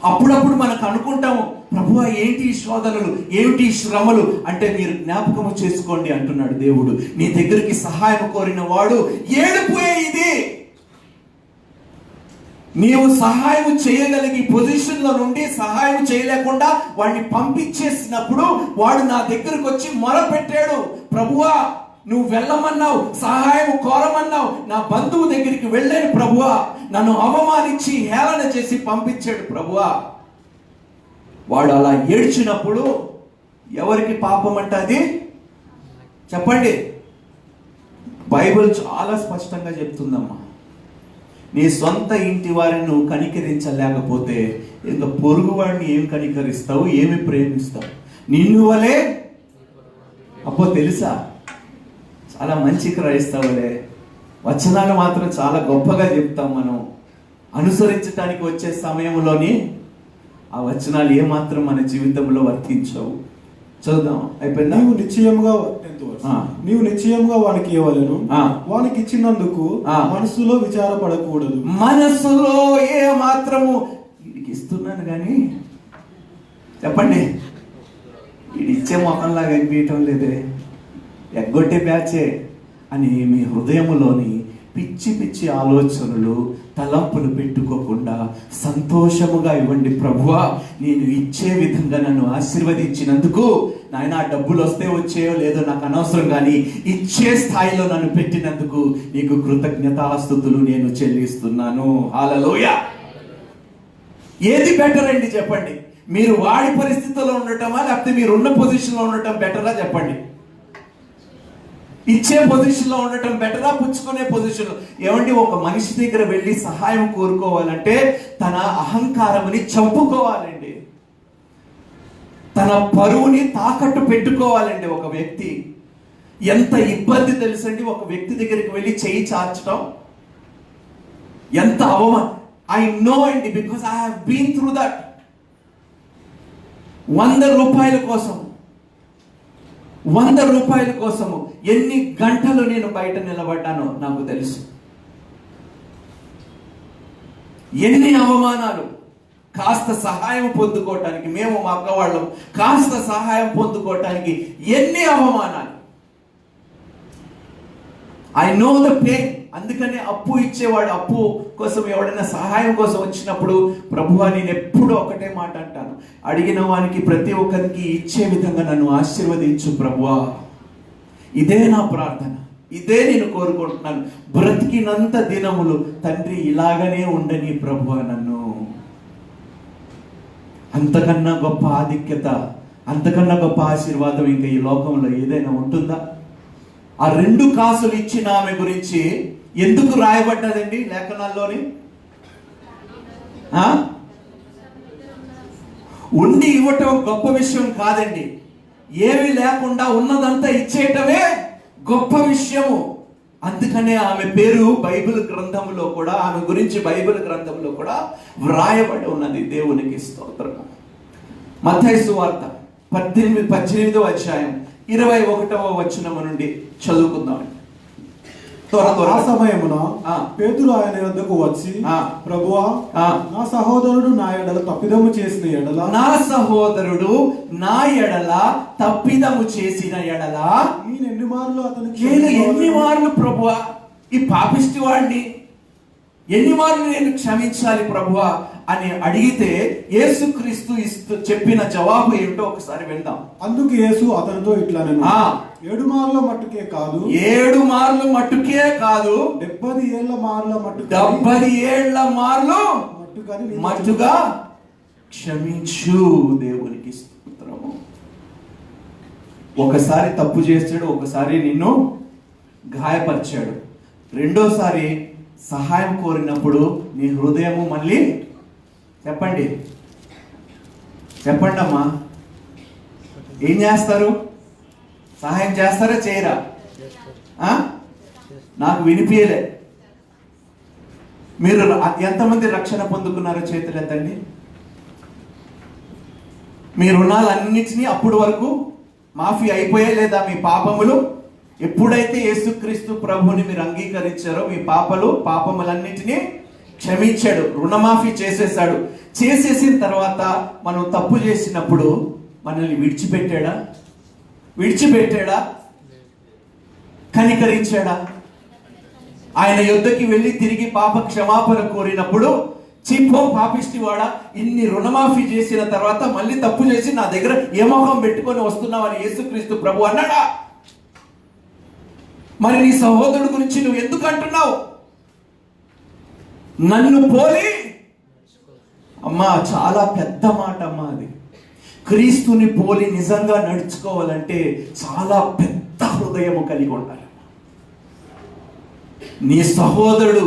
అప్పుడప్పుడు మనకు అనుకుంటాము, ప్రభువా ఏంటి ఈ శోధనలు, ఏమిటి శ్రమలు అంటే, మీరు జ్ఞాపకము చేసుకోండి అంటున్నాడు దేవుడు. నీ దగ్గరికి సహాయం కోరిన వాడు ఏడుపుయే ఇది. నీవు సహాయం చేయగలిగి పొజిషన్లో నుండి సహాయం చేయలేకుండా వాడిని పంపించేసినప్పుడు వాడు నా దగ్గరకు వచ్చి మొరపెట్టాడు, ప్రభువా నువ్వు వెళ్ళమన్నావు, సహాయం కోరమన్నావు, నా బంధువు దగ్గరికి వెళ్ళాను ప్రభువా, నన్ను అవమానించి హేళన చేసి పంపించాడు ప్రభువా. వాడు అలా ఏడ్చినప్పుడు ఎవరికి పాపం అంట అది? చెప్పండి. బైబిల్ చాలా స్పష్టంగా చెప్తుందమ్మా. నీ సొంత ఇంటి వారిని నువ్వు కనికరించలేకపోతే ఇంకా పొరుగు వాడిని ఏం కనికరిస్తావు, ఏమి ప్రేమిస్తావు? నిన్ను వలే అప్పో తెలుసా, చాలా మంచి క్రైస్తవులే, వచనాలు మాత్రం చాలా గొప్పగా చెప్తాం మనం. అనుసరించడానికి వచ్చే సమయంలోని ఆ వచనాలు ఏమాత్రం మన జీవితంలో వర్తించవు. చదువుదాం, అయిపోయిందా? నీవు నిశ్చయంగా వానికి ఇవ్వలేను, వానికి ఇచ్చినందుకు మనసులో విచారపడకూడదు. మనసులో ఏ మాత్రము వీడికి ఇస్తున్నాను కానీ చెప్పండి, వీడి ఇచ్చే మొహంలాగా అనిపించటం లేదే, ఎగ్గొట్టే బ్యాచే అని మీ హృదయంలోని పిచ్చి పిచ్చి ఆలోచనలు, తలంపులు పెట్టుకోకుండా సంతోషముగా ఇవ్వండి. ప్రభువా, నేను ఇచ్చే విధంగా నన్ను ఆశీర్వదించినందుకు, నాయన డబ్బులు వస్తే వచ్చేయో లేదో నాకు అనవసరం, కానీ ఇచ్చే స్థాయిలో నన్ను పెట్టినందుకు నీకు కృతజ్ఞతాస్తుతులు నేను చెల్లిస్తున్నాను. హల్లెలూయా. ఏది బెటర్ అండి చెప్పండి? మీరు వాడి పరిస్థితుల్లో ఉండటమా, లేకపోతే మీరు ఉన్న పొజిషన్లో ఉండటం బెటరా చెప్పండి? ఇచ్చే పొజిషన్లో ఉండటం బెటరా, పుచ్చుకునే పొజిషన్లో? ఏమండి, ఒక మనిషి దగ్గర వెళ్ళి సహాయం కోరుకోవాలంటే తన అహంకారముని చంపుకోవాలండి, తన పరువుని తాకట్టు పెట్టుకోవాలండి. ఒక వ్యక్తి ఎంత ఇబ్బంది తెలుసండి, ఒక వ్యక్తి దగ్గరికి వెళ్ళి చేయి చాచడం ఎంత అవమానం. ఐ నో అండి, because I have been through that. 100 రూపాయల కోసం, 100 రూపాయల కోసము ఎన్ని గంటలు నేను బయట నిలబడ్డానో నాకు తెలుసు. ఎన్ని అవమానాలు. కాస్త సహాయం పొందుకోవటానికి, మేము మా అక్కవాళ్ళం కాస్త సహాయం పొందుకోవటానికి ఎన్ని అవమానాలు. I know the pain. అందుకనే అప్పు ఇచ్చేవాడు, అప్పు కోసం ఎవడైనా సహాయం కోసం వచ్చినప్పుడు, ప్రభువా నేను ఎప్పుడూ ఒకటే మాట అంటాను, అడిగిన వానికి ప్రతి ఒక్కరికి ఇచ్చే విధంగా నన్ను ఆశీర్వదించు ప్రభువా. ఇదే నా ప్రార్థన, ఇదే నేను కోరుకుంటున్నాను. బ్రతికినంత దినములు తండ్రి ఇలాగనే ఉండని ప్రభువా నన్ను. అంతకన్నా గొప్ప ఆధిక్యత, అంతకన్నా గొప్ప ఆశీర్వాదం ఇంకా ఈ లోకంలో ఏదైనా ఉంటుందా? ఆ 2 కాసులు ఇచ్చిన ఆమె గురించి ఎందుకు రాయబడ్డదండి లేఖనాల్లోని? ఉండి ఇవ్వటం గొప్ప విషయం కాదండి, ఏమీ లేకుండా ఉన్నదంతా ఇచ్చేయటమే గొప్ప విషయము. అందుకనే ఆమె పేరు బైబిల్ గ్రంథంలో కూడా, ఆమె గురించి బైబిల్ గ్రంథంలో కూడా వ్రాయబడి ఉన్నది. దేవునికి స్తోత్రము. మత్తయి సువార్త 18వ అధ్యాయం 21వ వచనము నుండి చదువుకుందాం. ఆ సమయమున పేతురు ఆయన యొద్దకు వచ్చి, ప్రభువా, నా సహోదరుడు నా ఎడల తప్పిదము చేసిన ఎడల, నా సహోదరుడు నా ఎడల తప్పిదము చేసిన ఎడల నేను ఎన్ని మార్లు అతనికి, నేను ఎన్ని మార్లు ప్రభువా ఈ పాపిష్టి వాడిని ఎన్ని మార్లు నేను క్షమించాలి ప్రభువా అని అడిగితే యేసుక్రీస్తు చెప్పిన జవాబు ఏమిటో ఒకసారి విందాం. అందుకు యేసు అతనితో ఇట్లా, 7 మార్ల మట్టుకే కాదు, 7 మార్లు మట్టుకే కాదు, 70 ఏళ్ల మార్ల మట్టు, 70 ఏళ్ల మార్లు మట్టుగా క్షమించు. దేవునికి స్తోత్రము. ఒకసారి తప్పు చేస్తాడు, ఒకసారి నిన్ను గాయపరిచాడు, రెండోసారి సహాయం కోరినప్పుడు నీ హృదయము మళ్ళీ చెప్పండి అమ్మా, ఏం చేస్తారు? సహాయం చేస్తారా చేయరా? నాకు వినిపించలే. మీరు ఎంతమంది రక్షణ పొందుకున్నారో చేతులు ఎత్తండి. మీ రుణాలన్నిటినీ అప్పుడు వరకు మాఫీ అయిపోయాయి లేదా? మీ పాపములు ఎప్పుడైతే యేసుక్రీస్తు ప్రభుని మీరు అంగీకరించారో మీ పాపములన్నిటినీ క్షమించాడు, రుణమాఫీ చేసేసాడు. చేసేసిన తర్వాత మనం తప్పు చేసినప్పుడు మనల్ని విడిచిపెట్టాడా? కనికరించాడా? ఆయన యుద్ధకి వెళ్ళి తిరిగి పాప క్షమాపణ కోరినప్పుడు, చిప్పో పాపిష్టి వాడా, ఇన్ని రుణమాఫీ చేసిన తర్వాత మళ్ళీ తప్పు చేసి నా దగ్గర ఏ మొహం పెట్టుకొని వస్తున్నావని యేసుక్రీస్తు ప్రభు అన్నాడా? మరి నీ సహోదరుడు గురించి నువ్వు ఎందుకు అంటున్నావు? నన్ను పోలి? అమ్మా, చాలా పెద్ద మాట అమ్మా అది. క్రీస్తుని పోలి నిజంగా నడుచుకోవాలంటే చాలా పెద్ద హృదయము కలిగి ఉండాలి. నీ సహోదరుడు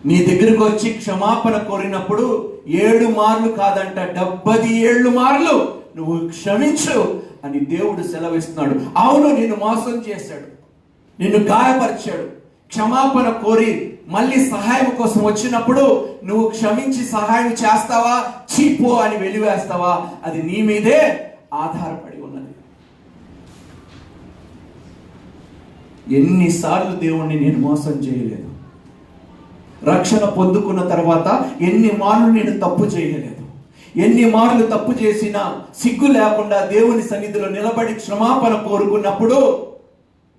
నీ దగ్గరకు వచ్చి క్షమాపణ కోరినప్పుడు 7 మార్లు కాదంట, 77 మార్లు నువ్వు క్షమించు అని దేవుడు సెలవిస్తున్నాడు. అవును, నిన్ను మోసం చేశాడు, నిన్ను గాయపరిచాడు. క్షమాపణ కోరి మళ్ళీ సహాయం కోసం వచ్చినప్పుడు నువ్వు క్షమించి సహాయం చేస్తావా, చీపో అని వెలివేస్తావా, అది నీ మీదే ఆధారపడి ఉన్నది. ఎన్నిసార్లు దేవుణ్ణి నేను మోసం చేయలేదు, రక్షణ పొందుకున్న తర్వాత ఎన్ని మార్లు నేను తప్పు చేయలేదు, ఎన్ని మార్లు తప్పు చేసినా సిగ్గు లేకుండా దేవుని సన్నిధిలో నిలబడి క్షమాపణ కోరుకున్నప్పుడు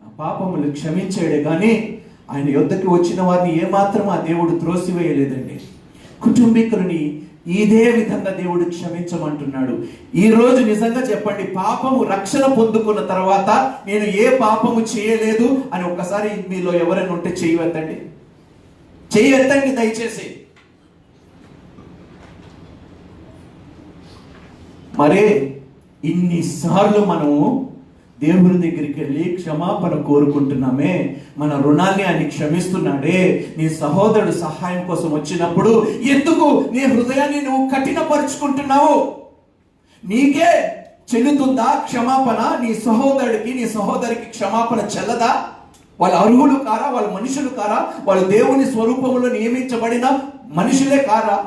నా పాపములు క్షమించాడే కానీ ఆయన యొద్దకి వచ్చిన వారిని ఏమాత్రం ఆ దేవుడు త్రోసివేయలేదండి. కుటుంబీకులని ఇదే విధంగా దేవుడు క్షమించమంటున్నాడు. ఈ రోజు నిజంగా చెప్పండి, పాపము రక్షణ పొందుకున్న తర్వాత నేను ఏ పాపము చేయలేదు అని ఒక్కసారి మీలో ఎవరైనా ఉంటే చేయవద్దండి, చేయొద్దండి దయచేసి. మరే ఇన్నిసార్లు మనము దేవుని దగ్గరికి వెళ్ళి క్షమాపణ కోరుకుంటున్నామే, మన రుణాన్ని ఆయన క్షమిస్తున్నాడే. నీ సహోదరుడు సహాయం కోసం వచ్చినప్పుడు ఎందుకు నీ హృదయాన్ని నువ్వు కఠినపరుచుకుంటున్నావు? నీకే చెల్లుతుందా క్షమాపణ? నీ సహోదరుడికి నీ సహోదరికి క్షమాపణ చెల్లదా? వాళ్ళు అర్హులు కారా? వాళ్ళు మనుషులు కారా? వాళ్ళు దేవుని స్వరూపంలో నియమించబడిన మనుషులే కారా?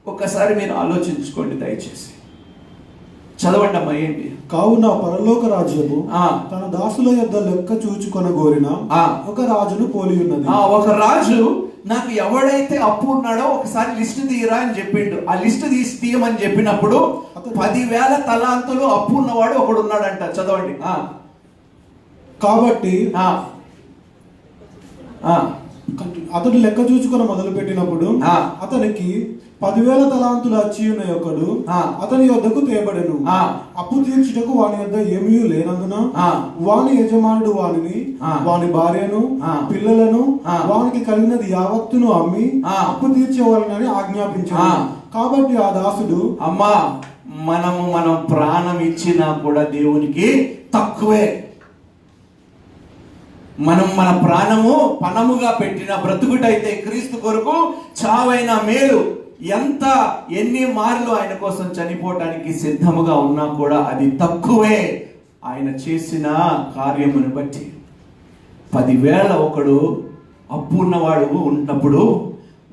ఒక్కసారి మీరు ఆలోచించుకోండి దయచేసి. చదవండి అమ్మా. ఏంటి? కావున పరలోక రాజ్యము తన దాసుల యొద్ద లెక్క చూచుకొనగోరిన ఒక రాజును పోలి ఉన్నది. ఒక రాజు నాకు ఎవడైతే అప్పు ఉన్నాడో ఒకసారి లిస్ట్ తీయరా అని చెప్పిండు. ఆ లిస్ట్ తీయమని చెప్పినప్పుడు 10,000 తలాంతులు అప్పు ఉన్నవాడు ఒకడు ఉన్నాడంట. చదవండి. కాబట్టి అతడు లెక్క చూచుకొని మొదలు పెట్టినప్పుడు అతనికి 10,000 తలాంతులు అచ్చి ఉన్న ఒకడు అతని యొద్దకు తేబడెను. అప్పు తీర్చుటకు వాని యొద్ద ఏమీ లేనందున వాని యజమానుడు వానిని, వాని భార్యను, పిల్లలను, వానికి కలిగినది యావత్తును అమ్మి అప్పు తీర్చేవాళ్ళని ఆజ్ఞాపించాడు. కాబట్టి ఆ దాసుడు, అమ్మా మనం ప్రాణం ఇచ్చినా కూడా దేవునికి తక్కువే. మనం మన ప్రాణము పణముగా పెట్టిన బ్రతుకుటైతే క్రీస్తు కొరకు చావైన మేలు. ఎన్ని మార్లు ఆయన కోసం చనిపోవటానికి సిద్ధముగా ఉన్నా కూడా అది తక్కువే ఆయన చేసిన కార్యమును బట్టి. 10,000 ఒకడు అప్పు ఉన్నవాడు ఉన్నప్పుడు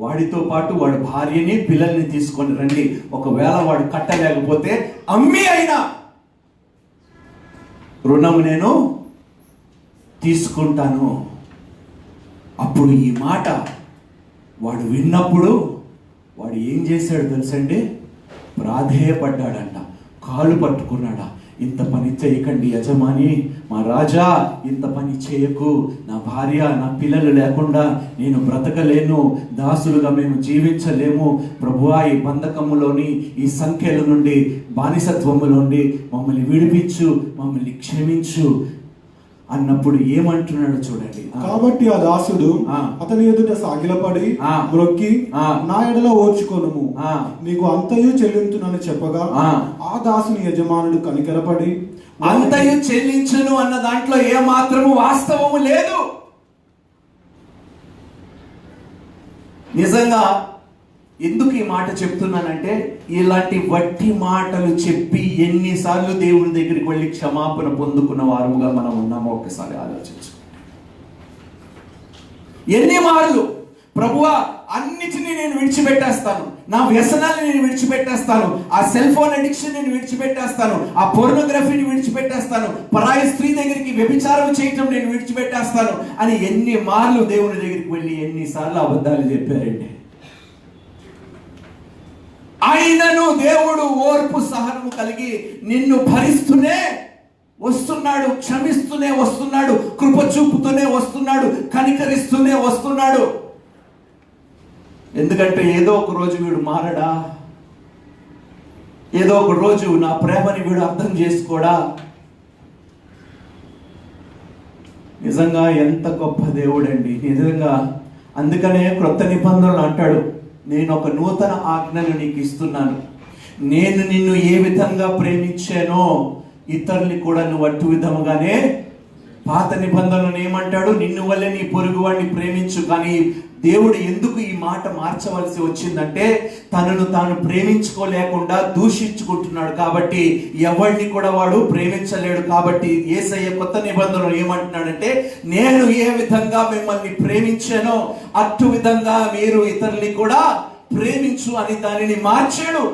వాడితో పాటు వాడి భార్యని పిల్లల్ని తీసుకొని రండి, ఒకవేళ వాడు కట్టలేకపోతే అమ్మి అయినా రుణము నేను తీసుకుంటాను. అప్పుడు ఈ మాట వాడు విన్నప్పుడు వాడు ఏం చేశాడు తెలుసండి? ప్రాధేయపడ్డాడంట, కాళ్ళు పట్టుకున్నాడా. ఇంత పని చేయకండి యజమాని, మా రాజా, ఇంత పని చేయకు. నా భార్య నా పిల్లలు లేకుండా నేను బ్రతకలేను, దాసులుగా మేము జీవించలేము. ప్రభువా, ఈ బంధకములోని ఈ సంఖ్యల నుండి బానిసత్వము నుండి మమ్మల్ని విడిపించు, మమ్మల్ని క్షమించు అన్నప్పుడు ఏమంటున్నాడు చూడండి. కాబట్టి ఆ దాసుడు అతని ఎదుట సాగిలపడి మ్రొక్కి, నా ఎడల ఓర్చుకొనుము, నీకు అంతయు చెల్లించునని చెప్పగా ఆ దాసుని యజమానుడు కనికరపడి, అంతయు చెల్లించును అన్న దాంట్లో ఏ మాత్రము వాస్తవము లేదు. నిజంగా ఎందుకు ఈ మాట చెప్తున్నానంటే, ఇలాంటి వట్టి మాటలు చెప్పి ఎన్నిసార్లు దేవుని దగ్గరికి వెళ్ళి క్షమాపణ పొందుకున్న వారముగా మనం ఉన్నామో ఒకసారి ఆలోచించు. ఎన్ని మార్లు ప్రభువా అన్నిటినీ నేను విడిచిపెట్టేస్తాను, నా వ్యసనాన్ని నేను విడిచిపెట్టేస్తాను, ఆ సెల్ ఫోన్ అడిక్షన్ నేను విడిచిపెట్టేస్తాను, ఆ పోర్నోగ్రఫీని విడిచిపెట్టేస్తాను, పరాయి స్త్రీ దగ్గరికి వ్యభిచారం చేయటం నేను విడిచిపెట్టేస్తాను అని ఎన్ని మార్లు దేవుని దగ్గరికి వెళ్ళి ఎన్నిసార్లు అబద్ధాలు చెప్పారండి. ఆయనను దేవుడు ఓర్పు సహనము కలిగి నిన్ను భరిస్తూనే వస్తున్నాడు, క్షమిస్తూనే వస్తున్నాడు, కృప చూపుతూనే వస్తున్నాడు, కనికరిస్తూనే వస్తున్నాడు. ఎందుకంటే ఏదో ఒక రోజు వీడు మారడా, ఏదో ఒక రోజు నా ప్రేమని వీడు అర్థం చేసుకోడా. నిజంగా ఎంత గొప్ప దేవుడండి నిజంగా. అందుకనే క్రొత్త నిబంధనలు అంటాడు, నేను ఒక నూతన ఆజ్ఞను నీకు ఇస్తున్నాను, నేను నిన్ను ఏ విధంగా ప్రేమించానో ఇతరుల్ని కూడా నువ్వు అటు విధముగానే. పాత నిబంధనలు ఏమంటాడు? నిన్ను వల్లే నీ పొరుగు వాడిని ప్రేమించు, కానీ దేవుడు ఎందుకు ఈ మాట మార్చవలసి వచ్చిందంటే తనను తాను ప్రేమించుకోలేకుండా దూషించుకుంటున్నాడు కాబట్టి ఎవరిని కూడా వాడు ప్రేమించలేడు. కాబట్టి యేసయ్య కొత్త నిబంధనలు ఏమంటున్నాడంటే, నేను ఏ విధంగా మిమ్మల్ని ప్రేమించానో అటు విధంగా మీరు ఇతరుల్ని కూడా ప్రేమించు అని దానిని మార్చాడు.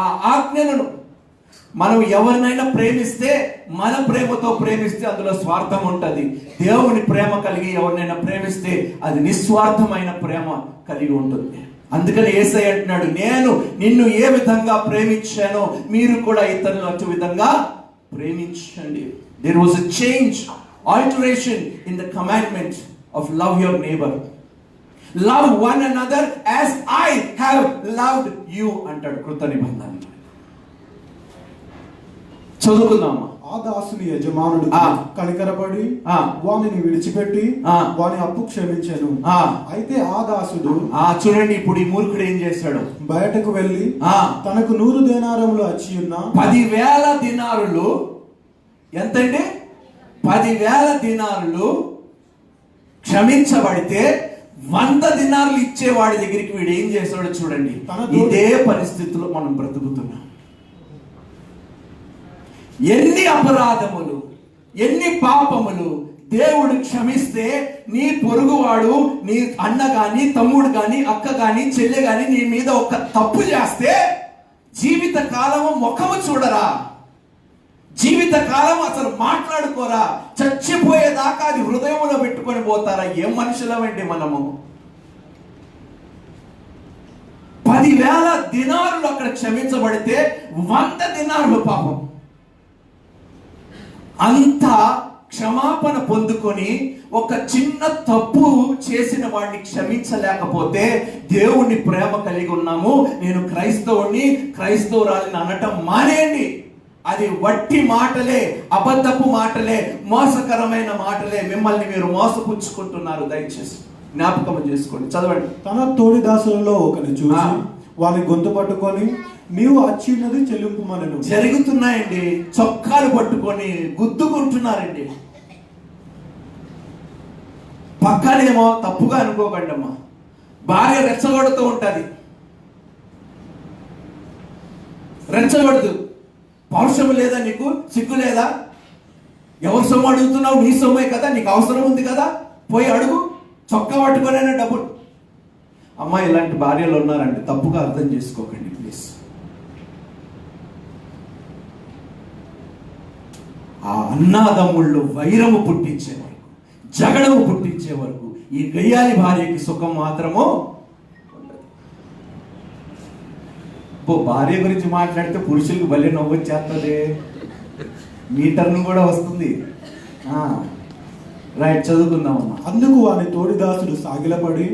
ఆ ఆజ్ఞలను మనం ఎవరినైనా ప్రేమిస్తే మన ప్రేమతో ప్రేమిస్తే అందులో స్వార్థం ఉంటుంది. దేవుని ప్రేమ కలిగి ఎవరినైనా ప్రేమిస్తే అది నిస్వార్థమైన ప్రేమ కలిగి ఉంటుంది. అందుకని యేసయ్య అంటున్నాడు, నేను నిన్ను ఏ విధంగా ప్రేమించానో మీరు కూడా ఇతరులను అటు విధంగా ప్రేమించండి. There was a change, alteration in the commandment of love your neighbour. Love one another as I have loved you అంటాడు కృత నిబంధన. చదువుకుందామా. ఆ దాసుని యజమానుడు కనికరపడి వానిని విడిచిపెట్టి వాని అప్పు క్షమించాను. అయితే ఆ దాసుడు చూడండి, ఇప్పుడు ఈ మూర్ఖుడు ఏం చేశాడు? బయటకు వెళ్లి తనకు 100 దేనారములు అచ్చి ఉన్న 10,000 దినారులు, ఎంతండి? 10,000 దినారులు క్షమించబడితే 100 దినారులు ఇచ్చేవాడి దగ్గరికి వీడు ఏం చేస్తాడో చూడండి. ఇదే పరిస్థితిలో మనం బ్రతుకుతున్నాం. ఎన్ని అపరాధములు, ఎన్ని పాపములు దేవుడు క్షమిస్తే నీ పొరుగువాడు, నీ అన్న గాని, తమ్ముడు గాని, అక్క గాని, చెల్లె గాని నీ మీద ఒక తప్పు చేస్తే జీవిత కాలము ముఖము చూడరా, జీవిత కాలం అసలు మాట్లాడుకోరా, చచ్చిపోయేదాకా అది హృదయంలో పెట్టుకొని పోతారా? ఏం మనుషులమండి మనము? 10,000 దినారులు అక్కడ క్షమించబడితే 100 దినారులు పాపం. అంత క్షమాపణ పొందుకొని ఒక చిన్న తప్పు చేసిన వాడిని క్షమించలేకపోతే దేవుని ప్రేమ కలిగి ఉన్నాము, నేను క్రైస్తవుని, క్రైస్తవురాలిని అనటం మానేయండి. అది వట్టి మాటలే, అబద్ధపు మాటలే, మోసకరమైన మాటలే. మిమ్మల్ని మీరు మోసపుచ్చుకుంటున్నారు. దయచేసి జ్ఞాపకం చేసుకోండి. చదవండి. తన తోడి దాసులలో ఒకరిని చూసి వాని గొంతు పట్టుకొని నీవు అచ్చిన్నది చెల్లింపుమనెను. జరుగుతున్నాయండి. చొక్కాలు పట్టుకొని గుద్దుకుంటున్నారండి. పక్కనేమో తప్పుగా అనుకోకండి అమ్మా, భార్య రెచ్చగొడుతూ ఉంటది. రెచ్చగొడదు. పౌరుషం లేదా నీకు? సిగ్గు లేదా? ఎవరు సొమ్ము అడుగుతున్నావు? నీ సొమ్మే కదా, నీకు అవసరం ఉంది కదా, పోయి అడుగు. చొక్కా పట్టుకొనైనా డబ్బులు. అమ్మా, ఇలాంటి భార్యలు ఉన్నారండి, తప్పుగా అర్థం చేసుకోకండి ప్లీజ్. ఆ అన్నాదమ్ముళ్ళు వైరము పుట్టించే వరకు, జగడము పుట్టించే వరకు ఈ గయ్యాలి భార్యకి సుఖం మాత్రము ఉండదు. భార్య గురించి మాట్లాడితే పురుషులకు భలే నవ్వు వచ్చేస్తుంది, మీటర్ను కూడా వస్తుంది. రైట్, చదువుకుందామమ్మా. అందుకు వాని తోడిదాసుడు సాగిలపడి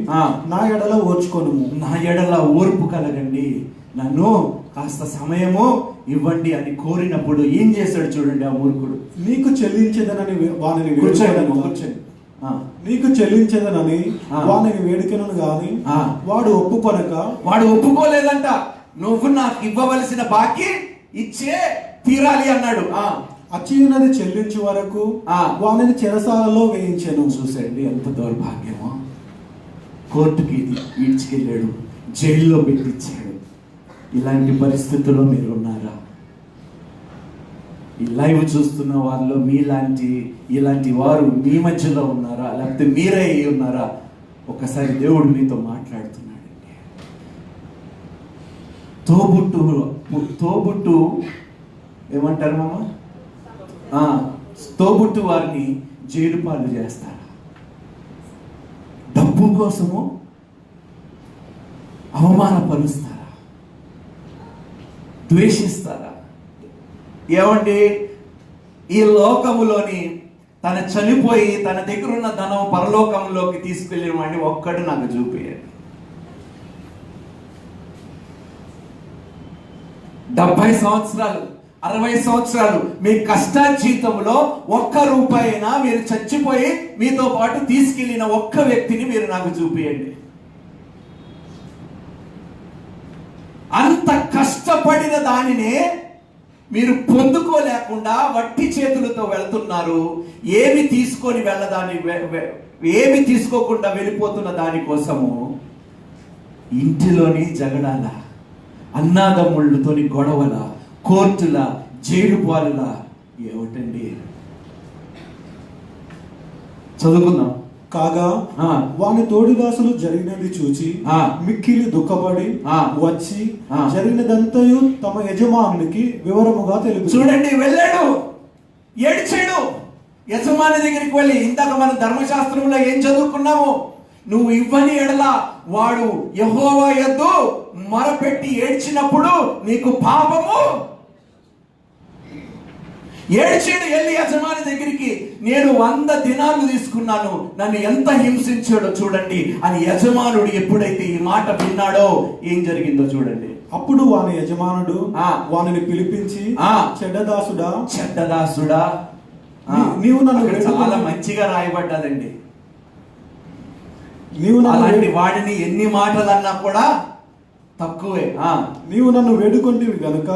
నా ఎడల ఓర్చుకొను, నా ఎడల ఓర్పు కలగండి, నన్ను కాస్త సమయము ఇవ్వండి అని కోరినప్పుడు ఏం చేశాడు చూడండి ఆ మూర్ఖుడు. నీకు చెల్లించేదనని వానిని కూర్చొని నీకు చెల్లించేదనని వానిని వేడుకను గాని వాడు ఒప్పుకోలేదంట. నువ్వు నాకు ఇవ్వవలసిన బాకీ ఇచ్చే తీరాలి అన్నాడు. అచ్చినది చెల్లించే వరకు వానిని చెరసాలలో వేయించాను. చూసండి ఎంత దౌర్భాగ్యమో. కోర్టుకి ఈడ్చుకెళ్ళాడు, జైల్లో పెట్టించాడు. ఇలాంటి పరిస్థితుల్లో మీరు ఉన్నారా? ఈ లైవ్ చూస్తున్న వారిలో ఇలాంటి వారు మీ మధ్యలో ఉన్నారా? లేకపోతే మీరే అయి ఉన్నారా? ఒకసారి దేవుడు మీతో మాట్లాడుతున్నాడండి. తోబుట్టు ఏమంటారు మామ? తోబుట్టు వారిని జైలు పాలు చేస్తారా? డబ్బు కోసము అవమానపరుస్తారా? ద్వేషిస్తారా? ఏమండి, ఈ లోకములోని తన చనిపోయి తన దగ్గర ఉన్న ధనం పరలోకంలోకి తీసుకెళ్ళిన వాడిని ఒక్కడు నాకు చూపించండి. 70 సంవత్సరాలు 60 సంవత్సరాలు మీ కష్టార్జితంలో ₹1 అయినా మీరు చచ్చిపోయి మీతో పాటు తీసుకెళ్లిన ఒక్క వ్యక్తిని మీరు నాకు చూపించండి. అంత కష్టపడిన దానినే మీరు పొందుకోలేకుండా వట్టి చేతులతో వెళ్తున్నారు. ఏమి తీసుకొని ఏమి తీసుకోకుండా వెళ్ళిపోతున్న దానికోసము ఇంటిలోని జగడాల, అన్నాదమ్ముళ్ళతోని గొడవల, కోర్టుల, జైలు పాలుల, ఏమిటండి? చదువుకుందాం. కాగా వాని తోడిదాసులు జరిగినది చూచి మిక్కిలి దుఃఖపడి వచ్చి జరిగినదంతయు తమ యజమానునికి వివరముగా తెలుపు. చూడండి, వెళ్ళాడు, ఏడ్చాడు యజమాని దగ్గరికి వెళ్ళి. ఇందాక మనం ధర్మశాస్త్రంలో ఏం చదువుకున్నాము? నువ్వు ఇవ్వని ఎడల వాడు యెహోవా యందు మొరపెట్టి ఏడ్చినప్పుడు నీకు పాపము. ఏడ్చాడు వెళ్ళి యజమాని దగ్గరికి, నేను 100 దినాలు తీసుకున్నాను, నన్ను ఎంత హింసించాడో చూడండి అని. యజమానుడు ఎప్పుడైతే ఈ మాట విన్నాడో ఏం జరిగిందో చూడండి. అప్పుడు వాని యజమానుడు వానిని పిలిపించి, చెడ్డదాసుడా నీవు నన్ను చాలా మంచిగా రాయబడ్డదండి. అలాంటి వాడిని ఎన్ని మాటలు అన్నా కూడా తక్కువే. నీవు నన్ను వేడుకొంటివి గనుక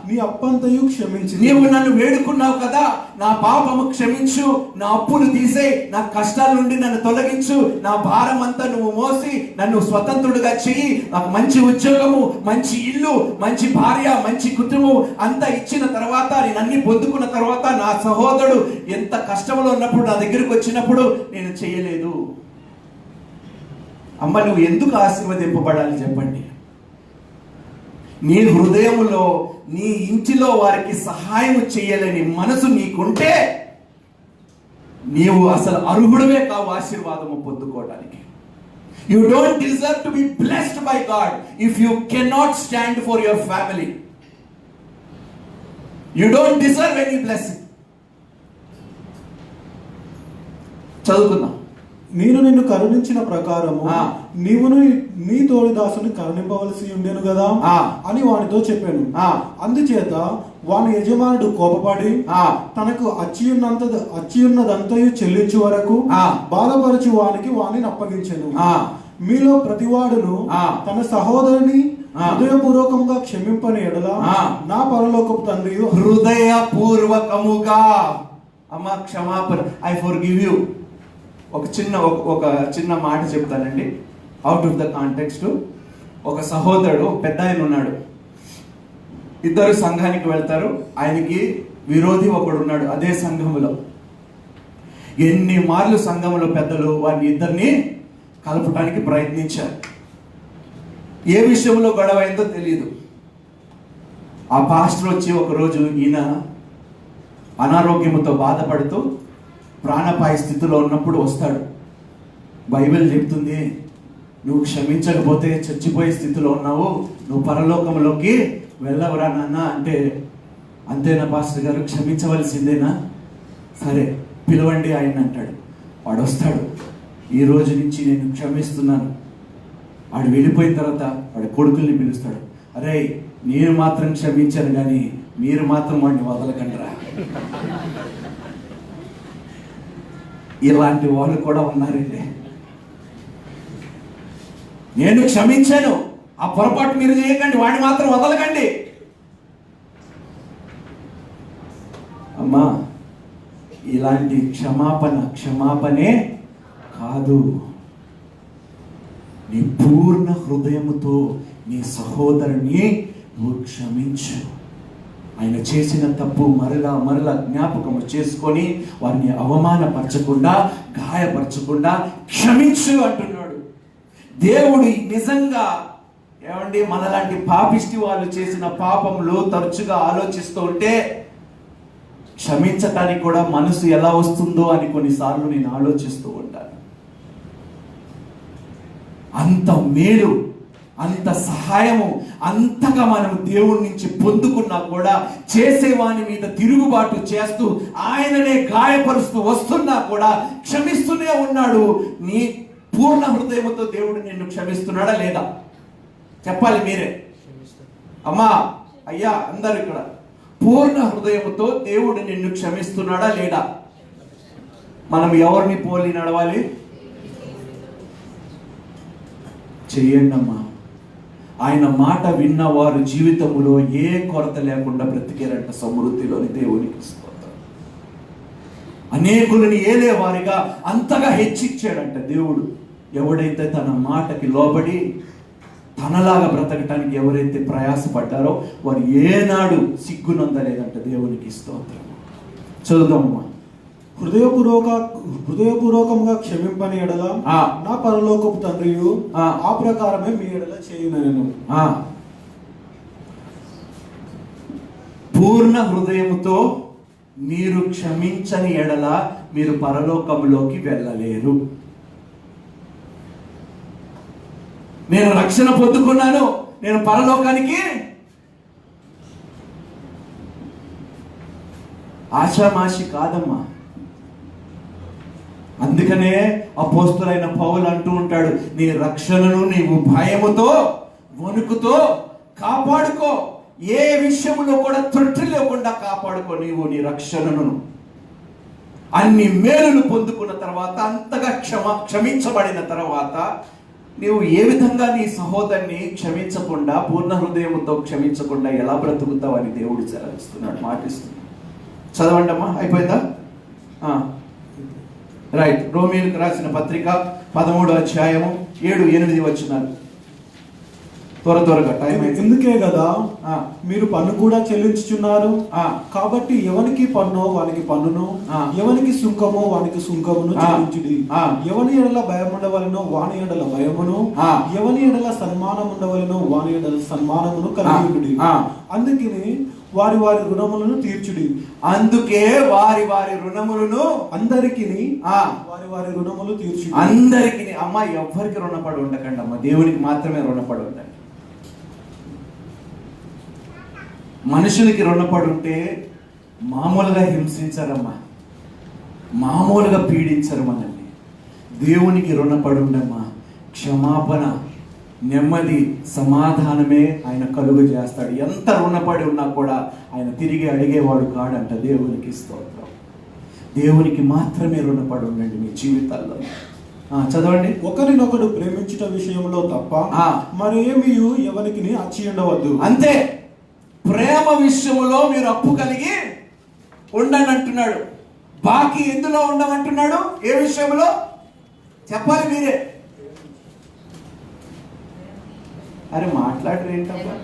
నీ అప్పంతయు క్షమించి. నీవు నన్ను వేడుకున్నావు కదా, నా పాపము క్షమించు, నా అప్పులు తీసే, నా కష్టాల నుండి నన్ను తొలగించు, నా భారం అంతా నువ్వు మోసి నన్ను స్వతంత్రుడిగా చెయ్యి, నాకు మంచి ఉద్యోగము, మంచి ఇల్లు, మంచి భార్య, మంచి కుటుంబం అంతా ఇచ్చిన తర్వాత, నేను అన్ని పొందుకున్న తర్వాత నా సహోదరుడు ఎంత కష్టంలో ఉన్నప్పుడు నా దగ్గరికి వచ్చినప్పుడు నేను చేయలేదు. అమ్మ, నువ్వు ఎందుకు ఆశీర్వదింపబడాలి చెప్పండి? నీ హృదయములో, నీ ఇంటిలో వారికి సహాయం చేయలేని మనసు నీకుంటే నీవు అసలు అర్హుడవే కావు ఆశీర్వాదము పొందుకోవడానికి. You don't deserve to be blessed by God if you cannot stand for your family. You don't deserve any blessing. చదువుకుందాం. నేను నిన్ను కరుణించిన ప్రకారము నీవును నీ తోడిదాసుని కరుణింపవలసి ఉండేను కదా అని వానితో చెప్పాను. అందుచేత వాని యజమానుడు కోపపడి తనకు అచ్చియున్నదంతయు చెల్లించు వరకు బాధపరచు వానికి వానిని అప్పగించెను. మీలో ప్రతివాడును తన సహోదరుని హృదయపూర్వకంగా క్షమింపని ఎడల నా పరలోకపు తండ్రి హృదయపూర్వకముగా, అమ్మ క్షమాపణ, ఐ ఫర్గివ్ యు. ఒక చిన్న మాట చెప్తానండి, అవుట్ ఆఫ్ ద కాంటెక్స్ట్. ఒక సహోదరుడు, పెద్ద ఆయన ఉన్నాడు, ఇద్దరు సంఘానికి వెళ్తారు. ఆయనకి విరోధి ఒకడు ఉన్నాడు అదే సంఘములో. ఎన్ని మార్లు సంఘములో పెద్దలు వారిని ఇద్దరిని కలపడానికి ప్రయత్నించారు. ఏ విషయంలో గొడవ అయిందో తెలియదు. ఆ పాస్టర్ వచ్చి ఒకరోజు ఈయన అనారోగ్యంతో బాధపడుతూ ప్రాణాపాయ స్థితిలో ఉన్నప్పుడు వస్తాడు. బైబిల్ చెప్తుంది, నువ్వు క్షమించకపోతే చచ్చిపోయే స్థితిలో ఉన్నావు, నువ్వు పరలోకంలోకి వెళ్ళవరా నాన్న అంటే, అంతేనా పాస్టర్ గారు, క్షమించవలసిందేనా? సరే పిలవండి ఆయన అంటాడు. వాడు వస్తాడు, ఈ రోజు నుంచి నేను క్షమిస్తున్నాను. వాడు వెళ్ళిపోయిన తర్వాత వాడి కొడుకుల్ని పిలుస్తాడు. అరే, నేను మాత్రం క్షమించాను కానీ మీరు మాత్రం వాడిని వదలకండిరా. ఇలాంటి వాళ్ళు కూడా ఉన్నారండి. నేను క్షమించాను, ఆ పొరపాటు మీరు చేయకండి, వాడిని మాత్రం వదలకండి. అమ్మా, ఇలాంటి క్షమాపణే కాదు. నీ పూర్ణ హృదయముతో నీ సహోదరుని నువ్వు క్షమించు. ఆయన చేసిన తప్పు మరలా జ్ఞాపకం చేసుకొని వారిని అవమానపరచకుండా, గాయపరచకుండా క్షమించు అంటున్నాడు దేవుడు. నిజంగా ఏమండి, మనలాంటి పాపిష్టి వాళ్ళు చేసిన పాపంలో తరచుగా ఆలోచిస్తూ ఉంటే క్షమించటానికి కూడా మనసు ఎలా వస్తుందో అని కొన్నిసార్లు నేను ఆలోచిస్తూ ఉంటాను. అంత మేలు, అంత సహాయము, అంతగా మనం దేవుడి నుంచి పొందుకున్నా కూడా చేసేవాని మీద తిరుగుబాటు చేస్తూ ఆయననే గాయపరుస్తూ వస్తున్నా కూడా క్షమిస్తూనే ఉన్నాడు. నీ పూర్ణ హృదయంతో దేవుడు నిన్ను క్షమిస్తున్నాడా లేదా చెప్పాలి మీరే. అమ్మా, అయ్యా, అందరు ఇక్కడ పూర్ణ హృదయంతో దేవుడు నిన్ను క్షమిస్తున్నాడా లేదా? మనం ఎవరిని పోలి నడవాలి? చెయ్యండి అమ్మా. ఆయన మాట విన్న వారు జీవితంలో ఏ కొరత లేకుండా బ్రతికేరంట సమృద్ధిలోని. దేవునికి స్తోత్రం. అనేకులని ఏలే వారిగా అంతగా హెచ్చించాడంట దేవుడు. ఎవడైతే తన మాటకి లోబడి తనలాగా బ్రతకటానికి ఎవరైతే ప్రయాసపడ్డారో వారు ఏనాడు సిగ్గునొందలేదంట. దేవునికి స్తోత్రం. చదువుదామమ్మా. హృదయపూర్వకంగా క్షమింపని ఎడల నా పరలోకపు తండ్రియు ఆ ప్రకారమే మీ ఎడల చేయునను. పూర్ణ హృదయముతో మీరు క్షమించని ఎడల మీరు పరలోకములోకి వెళ్ళలేరు. నేను రక్షణ పొందుకున్నాను, నేను పరలోకానికి ఆషామాషి కాదమ్మా. అందుకనే అపోస్తులైన పౌలు అంటూ ఉంటాడు, నీ రక్షణను నీవు భయముతో వణుకుతో కాపాడుకో. ఏ విషయంలో కూడా త్రుటి లేకుండా కాపాడుకో నీవు నీ రక్షణను. అన్ని మేలులు పొందుకున్న తర్వాత, అంతగా క్షమించబడిన తర్వాత నీవు ఏ విధంగా నీ సహోదరుని క్షమించకుండా, పూర్ణ హృదయంతో క్షమించకుండా ఎలా బ్రతుకుతావు అని దేవుడు సెలవిస్తున్నాడు, మాటిస్తున్నాడు. చదవండి అమ్మా. అయిపోయిందా? రైట్. రోమీయులకు రాసిన పత్రిక 13వ అధ్యాయము 7-8 వచనాలు. త్వరగా టైం. ఎందుకే కదా మీరు పన్ను కూడా చెల్లించుచున్నారు. కాబట్టి ఎవనికి పన్ను వానికి పన్నును, ఎవనికి సుంకమో వానికి సుంకమును చెల్లించుడి. ఎవని ఎడల భయం ఉండవలనో వాని ఎడల భయమును, ఎవని ఎడల సన్మానం ఉండవలనో వాని ఎడల సన్మానమును కలిగి. అందుకని వారి వారి రుణములను తీర్చుడి. అందుకే వారి వారి రుణములను అందరికి వారి వారి రుణములు తీర్చుడి. అందరికి. అమ్మ, ఎవ్వరికి రుణపడి ఉండకండి అమ్మ, దేవునికి మాత్రమే రుణపడి ఉండండి. మనుషులకి రుణపడి ఉంటే మామూలుగా హింసించరమ్మా, మామూలుగా పీడించరు మనల్ని. దేవునికి రుణపడి ఉండమ్మా, క్షమాపణ, నెమ్మది, సమాధానమే ఆయన కలుగు చేస్తాడు. ఎంత రుణపడి ఉన్నా కూడా ఆయన తిరిగి అడిగేవాడు కాడంట. దేవునికి స్తోత్రం. దేవునికి మాత్రమే రుణపడి ఉండండి మీ జీవితాల్లో. చదవండి. ఒకరినొకడు ప్రేమించుట విషయంలో తప్ప మరేమీ ఎవరికి అచ్చి ఉండవద్దు. అంతే. ప్రేమ విషయంలో మీరు అప్పు కలిగి ఉండని అంటున్నాడు. బాకీ ఎందులో ఉండమంటున్నాడు? ఏ విషయంలో చెప్పాలి మీరే. అరే మాట్లాడరు ఏంటమ్మా?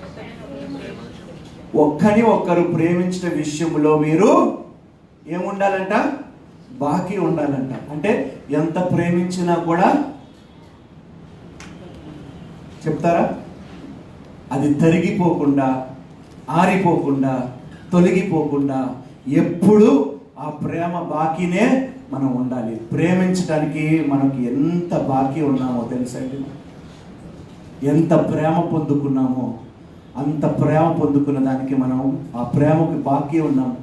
ఒక్కని ఒక్కరు ప్రేమించిన విషయంలో మీరు ఏముండాలంట? బాకీ ఉండాలంట. అంటే ఎంత ప్రేమించినా కూడా చెప్తారా, అది తరిగిపోకుండా, ఆరిపోకుండా, తొలగిపోకుండా ఎప్పుడు ఆ ప్రేమ బాకీనే మనం ఉండాలి. ప్రేమించడానికి మనకి ఎంత బాకీ ఉన్నామో తెలుసండి. ఎంత ప్రేమ పొందుకున్నామో అంత ప్రేమ పొందుకున్న దానికి మనం ఆ ప్రేమకి బాకీ ఉన్నాము.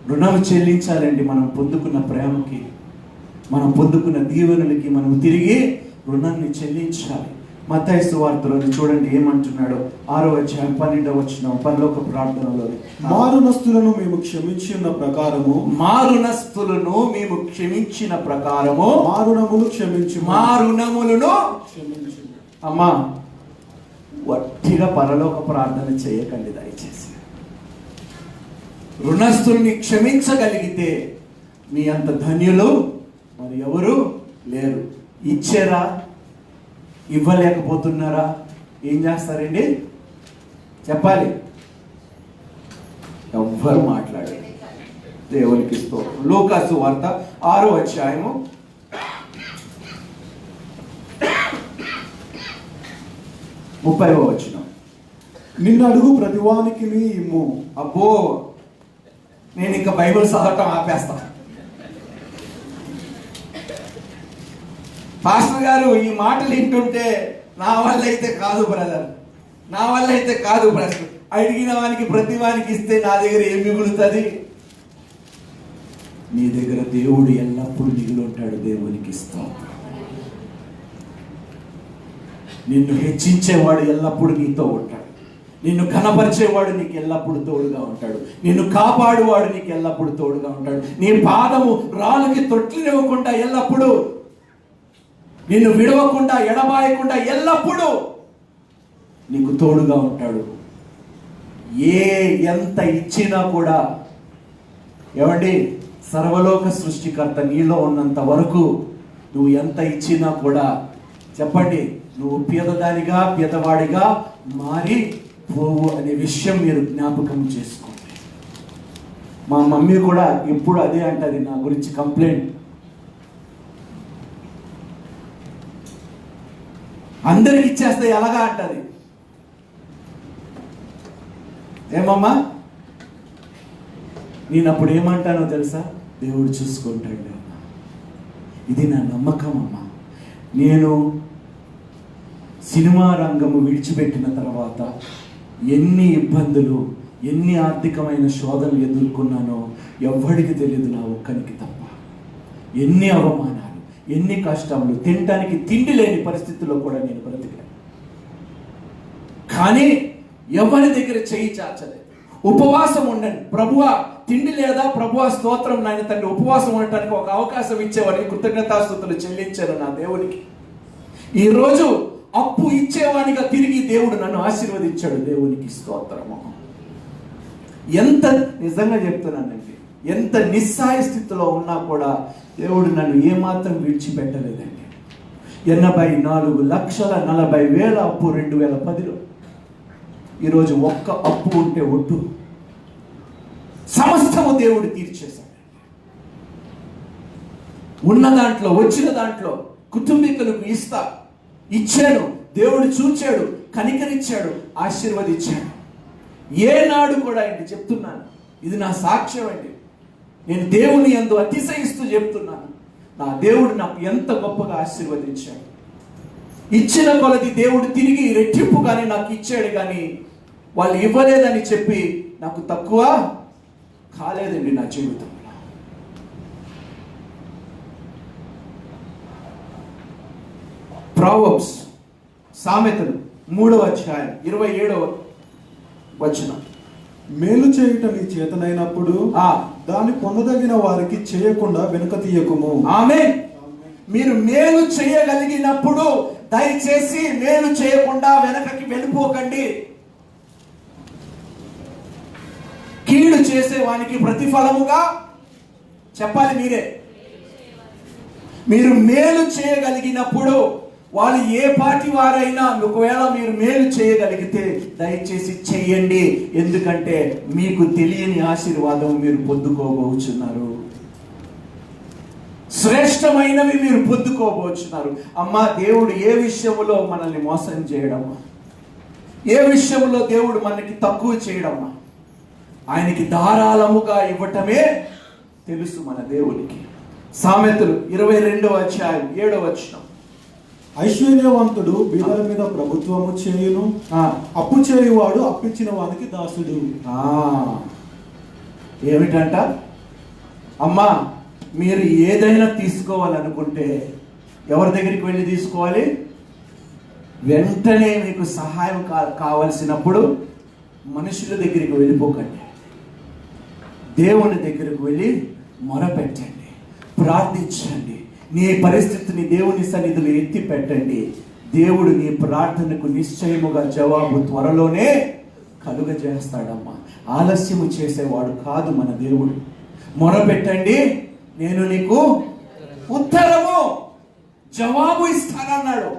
రుణం చెల్లించాలండి. మనం పొందుకున్న ప్రేమకి, మనం పొందుకున్న దీవెనలకి మనం తిరిగి రుణాన్ని చెల్లించాలి. మత్తయి సువార్తలో చూడండి ఏమంటున్నాడో. 6వ అధ్యాయం 12వ వచనం పరలోక ప్రార్థనలో, మారునస్తులను మేము క్షమించిన ప్రకారము, మారునస్తులను మేము క్షమించిన ప్రకారము మారునములు క్షమించు, మారునములను క్షమించు. అమ్మా, వట్టిగా పరలోక ప్రార్థన చేయకండి దయచేసి. రుణస్తుల్ని క్షమించగలిగితే మీ అంత ధన్యులు మరి ఎవరు లేరు. ఇచ్చారా? ఇవ్వలేకపోతున్నారా? ఏం చేస్తారండి? చెప్పాలి. ఎవ్వరు మాట్లాడారు. దేవునికి స్తోత్రం. లూకాసు వార్త 6వ అధ్యాయము 30వ వచనం. నిన్ను అడుగు ప్రతివానికి ఇమ్ము. అబ్బో, నేను ఇంకా బైబిల్ చదవటం ఆపేస్తా. పాస్టర్ గారు ఈ మాటలు వింటుంటే నా వల్ల అయితే కాదు బ్రదర్, నా వల్ల అయితే కాదు బ్రదర్. అడిగిన వానికి ప్రతి వానికి ఇస్తే నా దగ్గర ఏం మిగులుతుంది? నీ దగ్గర దేవుడు ఎల్లప్పుడూ మిగిలి ఉంటాడు. దేవునికి ఇస్తాం. నిన్ను హెచ్చించేవాడు ఎల్లప్పుడూ నీతో ఉంటాడు. నిన్ను ఘనపరిచేవాడు నీకు ఎల్లప్పుడూ తోడుగా ఉంటాడు. నిన్ను కాపాడువాడు నీకు ఎల్లప్పుడూ తోడుగా ఉంటాడు. నీ పాదము రాళ్ళకి తొట్టినివ్వకుండా ఎల్లప్పుడూ, నిన్ను విడవకుండా ఎడబాయకుండా ఎల్లప్పుడూ నీకు తోడుగా ఉంటాడు. ఎంత ఇచ్చినా కూడా, ఏమండి, సర్వలోక సృష్టికర్త నీలో ఉన్నంత వరకు నువ్వు ఎంత ఇచ్చినా కూడా, చెప్పండి, నువ్వు పేదదానిగా పేదవాడిగా మారి పోవు అనే విషయం మీరు జ్ఞాపకం చేసుకోండి. మా మమ్మీ కూడా ఎప్పుడు అదే అంటది నా గురించి కంప్లైంట్. అందరికి ఇచ్చేస్తే ఎలాగా అంటది. ఏమమ్మా, నేను అప్పుడు ఏమంటానో తెలుసా? దేవుడు చూసుకుంటాడు అమ్మా. ఇది నా నమ్మకం అమ్మా. నేను సినిమా రంగము విడిచిపెట్టిన తర్వాత ఎన్ని ఇబ్బందులు, ఎన్ని ఆర్థికమైన శోధనలు ఎదుర్కొన్నానో ఎవ్వడికి తెలియదు, నా ఒక్కనికి తప్ప. ఎన్ని అవమానాలు, ఎన్ని కష్టాలు, తినటానికి తిండి లేని పరిస్థితుల్లో కూడా నేను బ్రతికాను. కానీ ఎవరి దగ్గర చేయి చాచలేదు. ఉపవాసం ఉండండి ప్రభువా, తిండి లేదా ప్రభువా స్తోత్రం నాయన తండ్రి, ఉపవాసం ఉండటానికి ఒక అవకాశం ఇచ్చేవాడిని కృతజ్ఞతాస్తుతులు చెల్లించాను నా దేవునికి. ఈరోజు అప్పు ఇచ్చేవాడిగా తిరిగి దేవుడు నన్ను ఆశీర్వదించాడు. దేవునికి స్తోత్రము. ఎంత నిజంగా చెప్తున్నానండి, ఎంత నిస్సాయ స్థితిలో ఉన్నా కూడా దేవుడు నన్ను ఏమాత్రం విడిచిపెట్టలేదండి. 84,40,000 అప్పు 2010లో. ఈరోజు ఒక్క అప్పు ఉంటే ఒట్టు సమస్తము దేవుడు తీర్చేశాడు. ఉన్న దాంట్లో, వచ్చిన దాంట్లో కుటుంబీకులకు ఇచ్చాడు. దేవుడు చూచాడు, కనికరించాడు, ఆశీర్వదించాడు. ఏనాడు కూడా అండి చెప్తున్నాను, ఇది నా సాక్ష్యం అండి. నేను దేవుని యందు అతిశయిస్తూ చెప్తున్నాను, నా దేవుడు నాకు ఎంత గొప్పగా ఆశీర్వదించాడు. ఇచ్చిన కొలది దేవుడు తిరిగి రెట్టింపుగానే నాకు ఇచ్చాడు. కానీ వాళ్ళు ఇవ్వలేదని చెప్పి నాకు తక్కువ కాలేదండి నా జీవితంలో. ప్రావర్బ్స్, సామెతలు 3వ అధ్యాయం 27వ వచనం. మేలు చేయుట నీ చేతనైనప్పుడు దాన్ని పొందదగిన వారికి చేయకుండా వెనుక తీయకుము. ఆమేన్. మీరు మేలు చేయగలిగినప్పుడు దయచేసి మేలు చేయకుండా వెనకకి వెళ్ళిపోకండి. కీడు చేసే వానికి ప్రతిఫలముగా చెప్పాలి మీరే. మీరు మేలు చేయగలిగినప్పుడు వాళ్ళు ఏ పార్టీ వారైనా ఒకవేళ మీరు మేలు చేయగలిగితే దయచేసి చెయ్యండి. ఎందుకంటే మీకు తెలియని ఆశీర్వాదం మీరు పొందుకోబోచున్నారు. శ్రేష్టమైనవి మీరు పొందుకోబోచున్నారు. అమ్మా, దేవుడు ఏ విషయంలో మనల్ని మోసం చేయడమ్మా, ఏ విషయంలో దేవుడు మనకి తక్కువ చేయడమ్మా, ఆయనకి ధారాళముగా ఇవ్వటమే తెలుసు మన దేవునికి. సామెతలు 22వ అధ్యాయం 7వ వచనం. ఐశ్వర్యవంతుడు బీదల మీద ప్రభుత్వము చేయును, అప్పు చేయువాడు అప్పిచ్చిన వానికి దాసుడు. ఏమిటంట? అమ్మా, మీరు ఏదైనా తీసుకోవాలనుకుంటే ఎవరి దగ్గరికి వెళ్ళి తీసుకోవాలి? వెంటనే మీకు సహాయం కావలసినప్పుడు మనుషుల దగ్గరికి వెళ్ళిపోకండి. దేవుని దగ్గరకు వెళ్ళి మొరపెట్టండి, ప్రార్థించండి. నీ పరిస్థితిని దేవుని సన్నిధిలో ఎత్తి పెట్టండి. దేవుడు నీ ప్రార్థనకు నిశ్చయముగా జవాబు త్వరలోనే కలుగజేస్తాడమ్మా. ఆలస్యము చేసేవాడు కాదు మన దేవుడు. మొరపెట్టండి, నేను నీకు ఉత్తరము జవాబు ఇస్తానన్నాడు.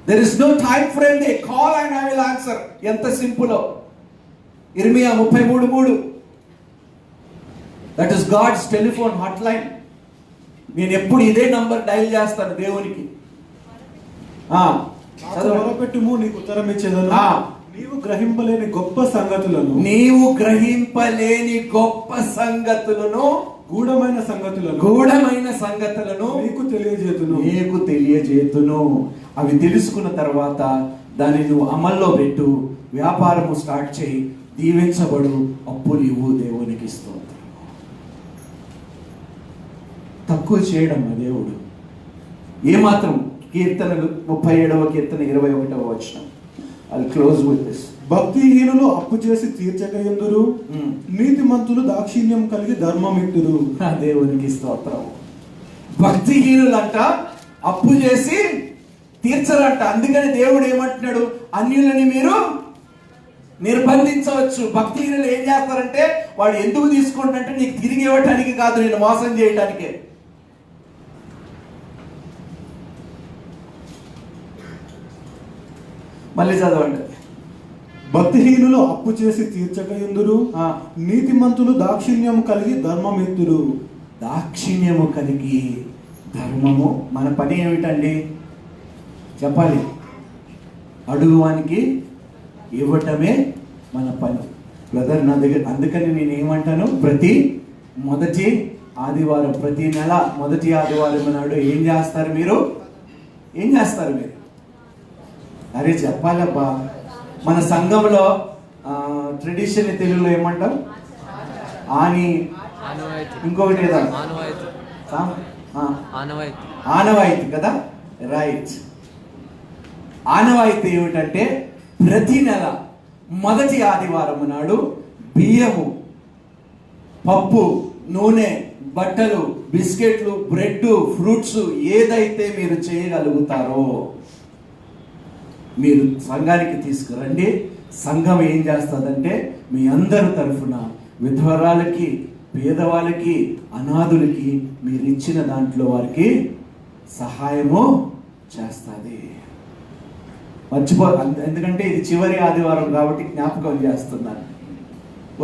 There is no time frame. They call and I will answer. ఎంత సింపుల్. ఇర్మియా 33:3. That is God's telephone hotline. నేను ఎప్పుడు ఇదే నంబర్ డైల్ చేస్తాను దేవునికి. మొరపెట్టుము, నీకు ఉత్తరం ఇచ్చేదను. నీవు గ్రహింపలేని గొప్ప సంగతులను గూఢమైన సంగతులను నీకు తెలియజేతును. అవి తెలుసుకున్న తర్వాత దాన్ని నువ్వు అమల్లో పెట్టు, వ్యాపారము స్టార్ట్ చేయి, దీవించబడు, అప్పులు ఇవ్వు, దేవునికి ఇస్తుంది. తక్కువ చేయడం మా దేవుడు ఏమాత్రం. కీర్తనలు 37వ కీర్తన 21వ వచనం. I'll close with this. భక్తిహీనులు అప్పు చేసి తీర్చకయుందురు, నీతిమంతులు దాక్షిణ్యం కలిగి ధర్మమిట్టురు. దేవునికి స్తోత్రం. భక్తిహీనులంట అప్పు చేసి తీర్చరంట. అందుకని దేవుడు ఏమంటున్నాడు? అన్యులని మీరు నిర్బంధించవచ్చు. భక్తిహీనులు ఏం చేస్తారంటే, వాడు ఎందుకు తీసుకుంటారంటే నీకు తిరిగి ఇవ్వటానికి కాదు, నేను మోసం చేయటానికే. మళ్ళీ చదవండి. భక్తిహీనులు అప్పు చేసి తీర్చకయుందురు, నీతిమంతులు దాక్షిణ్యం కలిగి ధర్మమెత్తురు. దాక్షిణ్యము కలిగి ధర్మము. మన పని ఏమిటండి చెప్పాలి? అడుగువానికి ఇవ్వటమే మన పని. బ్రదర్ నా దగ్గర, అందుకని నేను ఏమంటాను, ప్రతి మొదటి ఆదివారం, ప్రతి నెల మొదటి ఆదివారం నాడు ఏం చేస్తారు మీరు? ఏం చేస్తారు మీరు? అరే చెప్పాలబ్బా. మన సంఘంలో ట్రెడిషన్ తెలుగులో ఏమంటాం? ఇంకొకటి ఏదో ఆనవాయితీ కదా, రైట్. ఆనవాయితీ ఏమిటంటే ప్రతి నెల మొదటి ఆదివారం నాడు బియ్యము, పప్పు, నూనె, బట్టలు, బిస్కెట్లు, బ్రెడ్, ఫ్రూట్స్ ఏదైతే మీరు చేయగలుగుతారో మీరు సంఘానికి తీసుకురండి. సంఘం ఏం చేస్తుందంటే మీ అందరి తరఫున విధవరాలకి, పేదవాళ్ళకి, అనాథులకి మీరు ఇచ్చిన దాంట్లో వారికి సహాయము చేస్తుంది. ఎందుకంటే ఇది చివరి ఆదివారం కాబట్టి జ్ఞాపకం చేస్తున్నాను.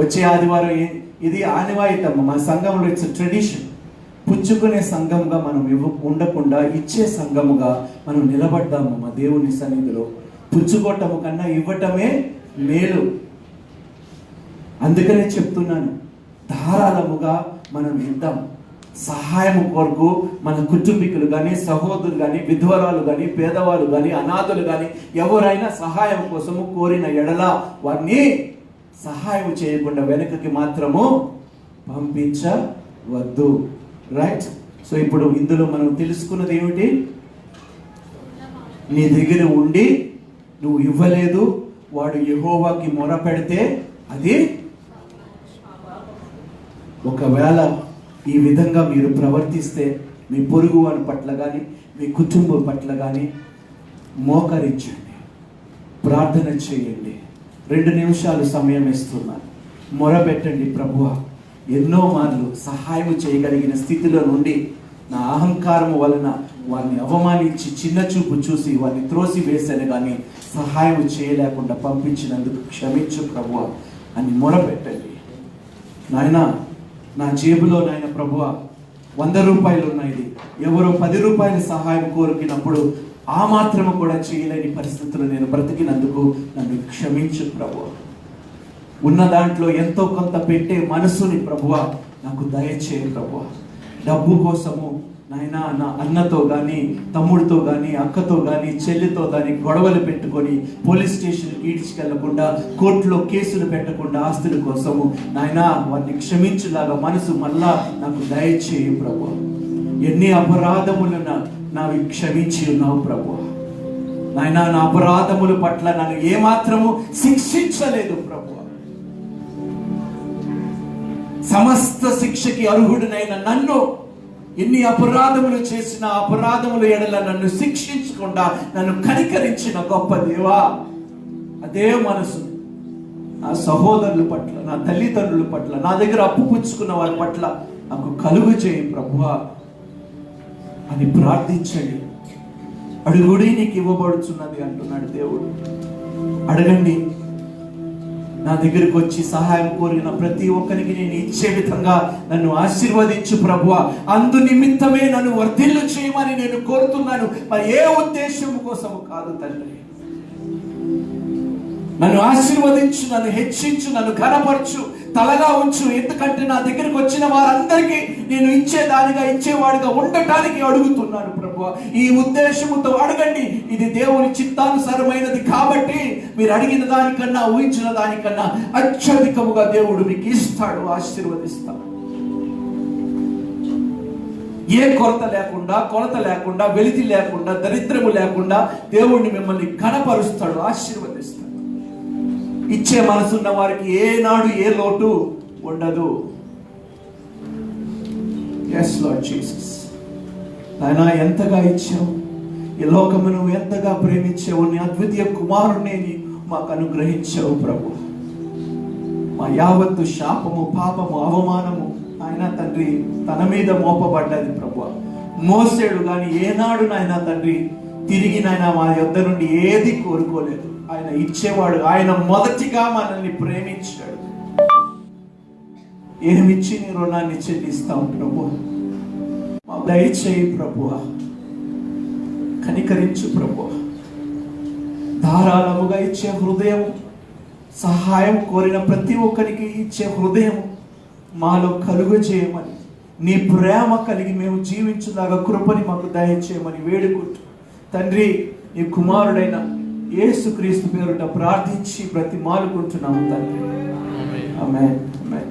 వచ్చే ఆదివారం ఇది ఆనవాయితమ్మ మన సంఘంలో. It's tradition. పుచ్చుకునే సంఘంగా మనం ఉండకుండా ఇచ్చే సంఘముగా మనం నిలబడ్డాము మా దేవుని సన్నిధిలో. పుచ్చుకోవటము కన్నా ఇవ్వటమే మేలు. అందుకనే చెప్తున్నాను, ధారాళముగా మనం ఇద్దాం. సహాయం కొరకు మన కుటుంబీకులు కానీ, సహోదరులు కానీ, విధవరాలు కానీ, పేదవాళ్ళు కానీ, అనాథులు కానీ ఎవరైనా సహాయం కోసము కోరిన ఎడల వారిని సహాయం చేయకుండా వెనుకకి మాత్రము పంపించవద్దు. రైట్. సో ఇప్పుడు ఇందులో మనం తెలుసుకున్నది ఏమిటి? నీ దగ్గర ఉండి నువ్వు ఇవ్వలేదు, వాడు యెహోవాకి మొర పెడితే అది, ఒకవేళ ఈ విధంగా మీరు ప్రవర్తిస్తే మీ పొరుగు వారి పట్ల కానీ, మీ కుటుంబం పట్ల కానీ మోకరించండి, ప్రార్థన చేయండి. 2 నిమిషాలు సమయం ఇస్తున్నాను. మొరపెట్టండి, ప్రభువా ఎన్నో మార్లు సహాయం చేయగలిగిన స్థితిలో నుండి నా అహంకారం వలన వారిని అవమానించి చిన్న చూపు చూసి వారిని త్రోసి వేశాను, కానీ సహాయం చేయలేకుండా పంపించినందుకు క్షమించు ప్రభువా అని మొరపెట్టండి. నాయన నా జేబులో నాయన ప్రభువా 100 రూపాయలు ఉన్నాయి, ఎవరో 10 రూపాయల సహాయం కోరుకినప్పుడు ఆ మాత్రము కూడా చేయలేని పరిస్థితులు నేను బ్రతికినందుకు నన్ను క్షమించు ప్రభువా. ఉన్న దాంట్లో ఎంతో కొంత పెట్టే మనసుని ప్రభువా నాకు దయచేయ ప్రభువా. డబ్బు కోసము నాయన నా అన్నతో కానీ, తమ్ముడితో కానీ, అక్కతో కానీ, చెల్లితో కానీ గొడవలు పెట్టుకొని పోలీస్ స్టేషన్కి ఈడ్చుకెళ్లకుండా, కోర్టులో కేసులు పెట్టకుండా ఆస్తుల కోసము నాయన వారిని క్షమించులాగా మనసు మళ్ళా నాకు దయచేయి ప్రభువా. ఎన్ని అపరాధములు నావి క్షమించి ఉన్నావు ప్రభువా. నాయన నా అపరాధముల పట్ల నన్ను ఏమాత్రము శిక్షించలేదు ప్రభువా. సమస్త శిక్షకి అర్హుడినైన నన్ను ఎన్ని అపరాధములు చేసిన అపరాధముల ఎడల నన్ను శిక్షించకుండా నన్ను కనికరించిన గొప్ప దేవా, అదే మనసు నా సహోదరుల పట్ల, నా తల్లిదండ్రుల పట్ల, నా దగ్గర అప్పు పుచ్చుకున్న వారి పట్ల నాకు కలుగు చేయి ప్రభువా అని ప్రార్థించండి. అడుగుడి నీకు ఇవ్వబడుచున్నది అంటున్నాడు దేవుడు. అడగండి. నా దగ్గరకు వచ్చి సహాయం కోరిన ప్రతి ఒక్కరికి నేను ఇచ్చే విధంగా నన్ను ఆశీర్వదించు ప్రభువా. అందు నిమిత్తమే నన్ను వర్ధిల్లు చేయమని నేను కోరుతున్నాను, మరి ఏ ఉద్దేశం కోసము కాదు తండ్రి. నన్ను ఆశీర్వదించు, నన్ను హెచ్చించు, నన్ను ఘనపరచు, తలగా ఉంచు. ఎందుకంటే నా దగ్గరకు వచ్చిన వారందరికీ నేను ఇచ్చేదానిగా, ఇచ్చేవాడిగా ఉండటానికి అడుగుతున్నాను ప్రభువా. ఈ ఉద్దేశముతో అడగండి. ఇది దేవుని చిత్తానుసారమైనది కాబట్టి మీరు అడిగిన దానికన్నా, ఊహించిన దానికన్నా అత్యధికముగా దేవుడు మీకు ఇస్తాడు, ఆశీర్వదిస్తాడు. ఏ కొరత లేకుండా, కొలత లేకుండా, వెలితి లేకుండా, దరిద్రము లేకుండా దేవుడిని మిమ్మల్ని ఘనపరుస్తాడు, ఆశీర్వదిస్తాడు. ఇచ్చే మనసున్న వారికి ఏనాడు ఏ లోటు ఉండదు. Yes Lord Jesus. నాయనా ఎంతగా ఇచ్చావు, ఈ లోకమును ఎంతగా ప్రేమించావు, నీ అద్వితీయ కుమారుణ్ణి మాకు అనుగ్రహించావు ప్రభు. మా యావత్తు శాపము, పాపము, అవమానము ఆయన తండ్రి తన మీద మోపబడ్డది ప్రభు. మోసేడు కానీ ఏనాడు నాయన తండ్రి తిరిగి నాయన మా యొద్ద నుండి ఏది కోరుకోలేదు. ఆయన ఇచ్చేవాడు. ఆయన మొదటిగా మనల్ని ప్రేమించాడు. ఏమిచ్చి నీ రుణాన్ని చెల్లిస్తాం ప్రభు? దయచేయి ప్రభు, కనికరించు ప్రభు. ధారాళముగా ఇచ్చే హృదయం, సహాయం కోరిన ప్రతి ఒక్కరికి ఇచ్చే హృదయం మాలో కలుగు చేయమని, నీ ప్రేమ కలిగి మేము జీవించులాగా కృపని మాకు దయచేయమని వేడుకుంటూ తండ్రి, నీ కుమారుడైన యేసుక్రీస్తు పేరుట ప్రార్థించి బ్రతిమాలుకుంటున్నాము తండ్రి. ఆమేన్. ఆమేన్.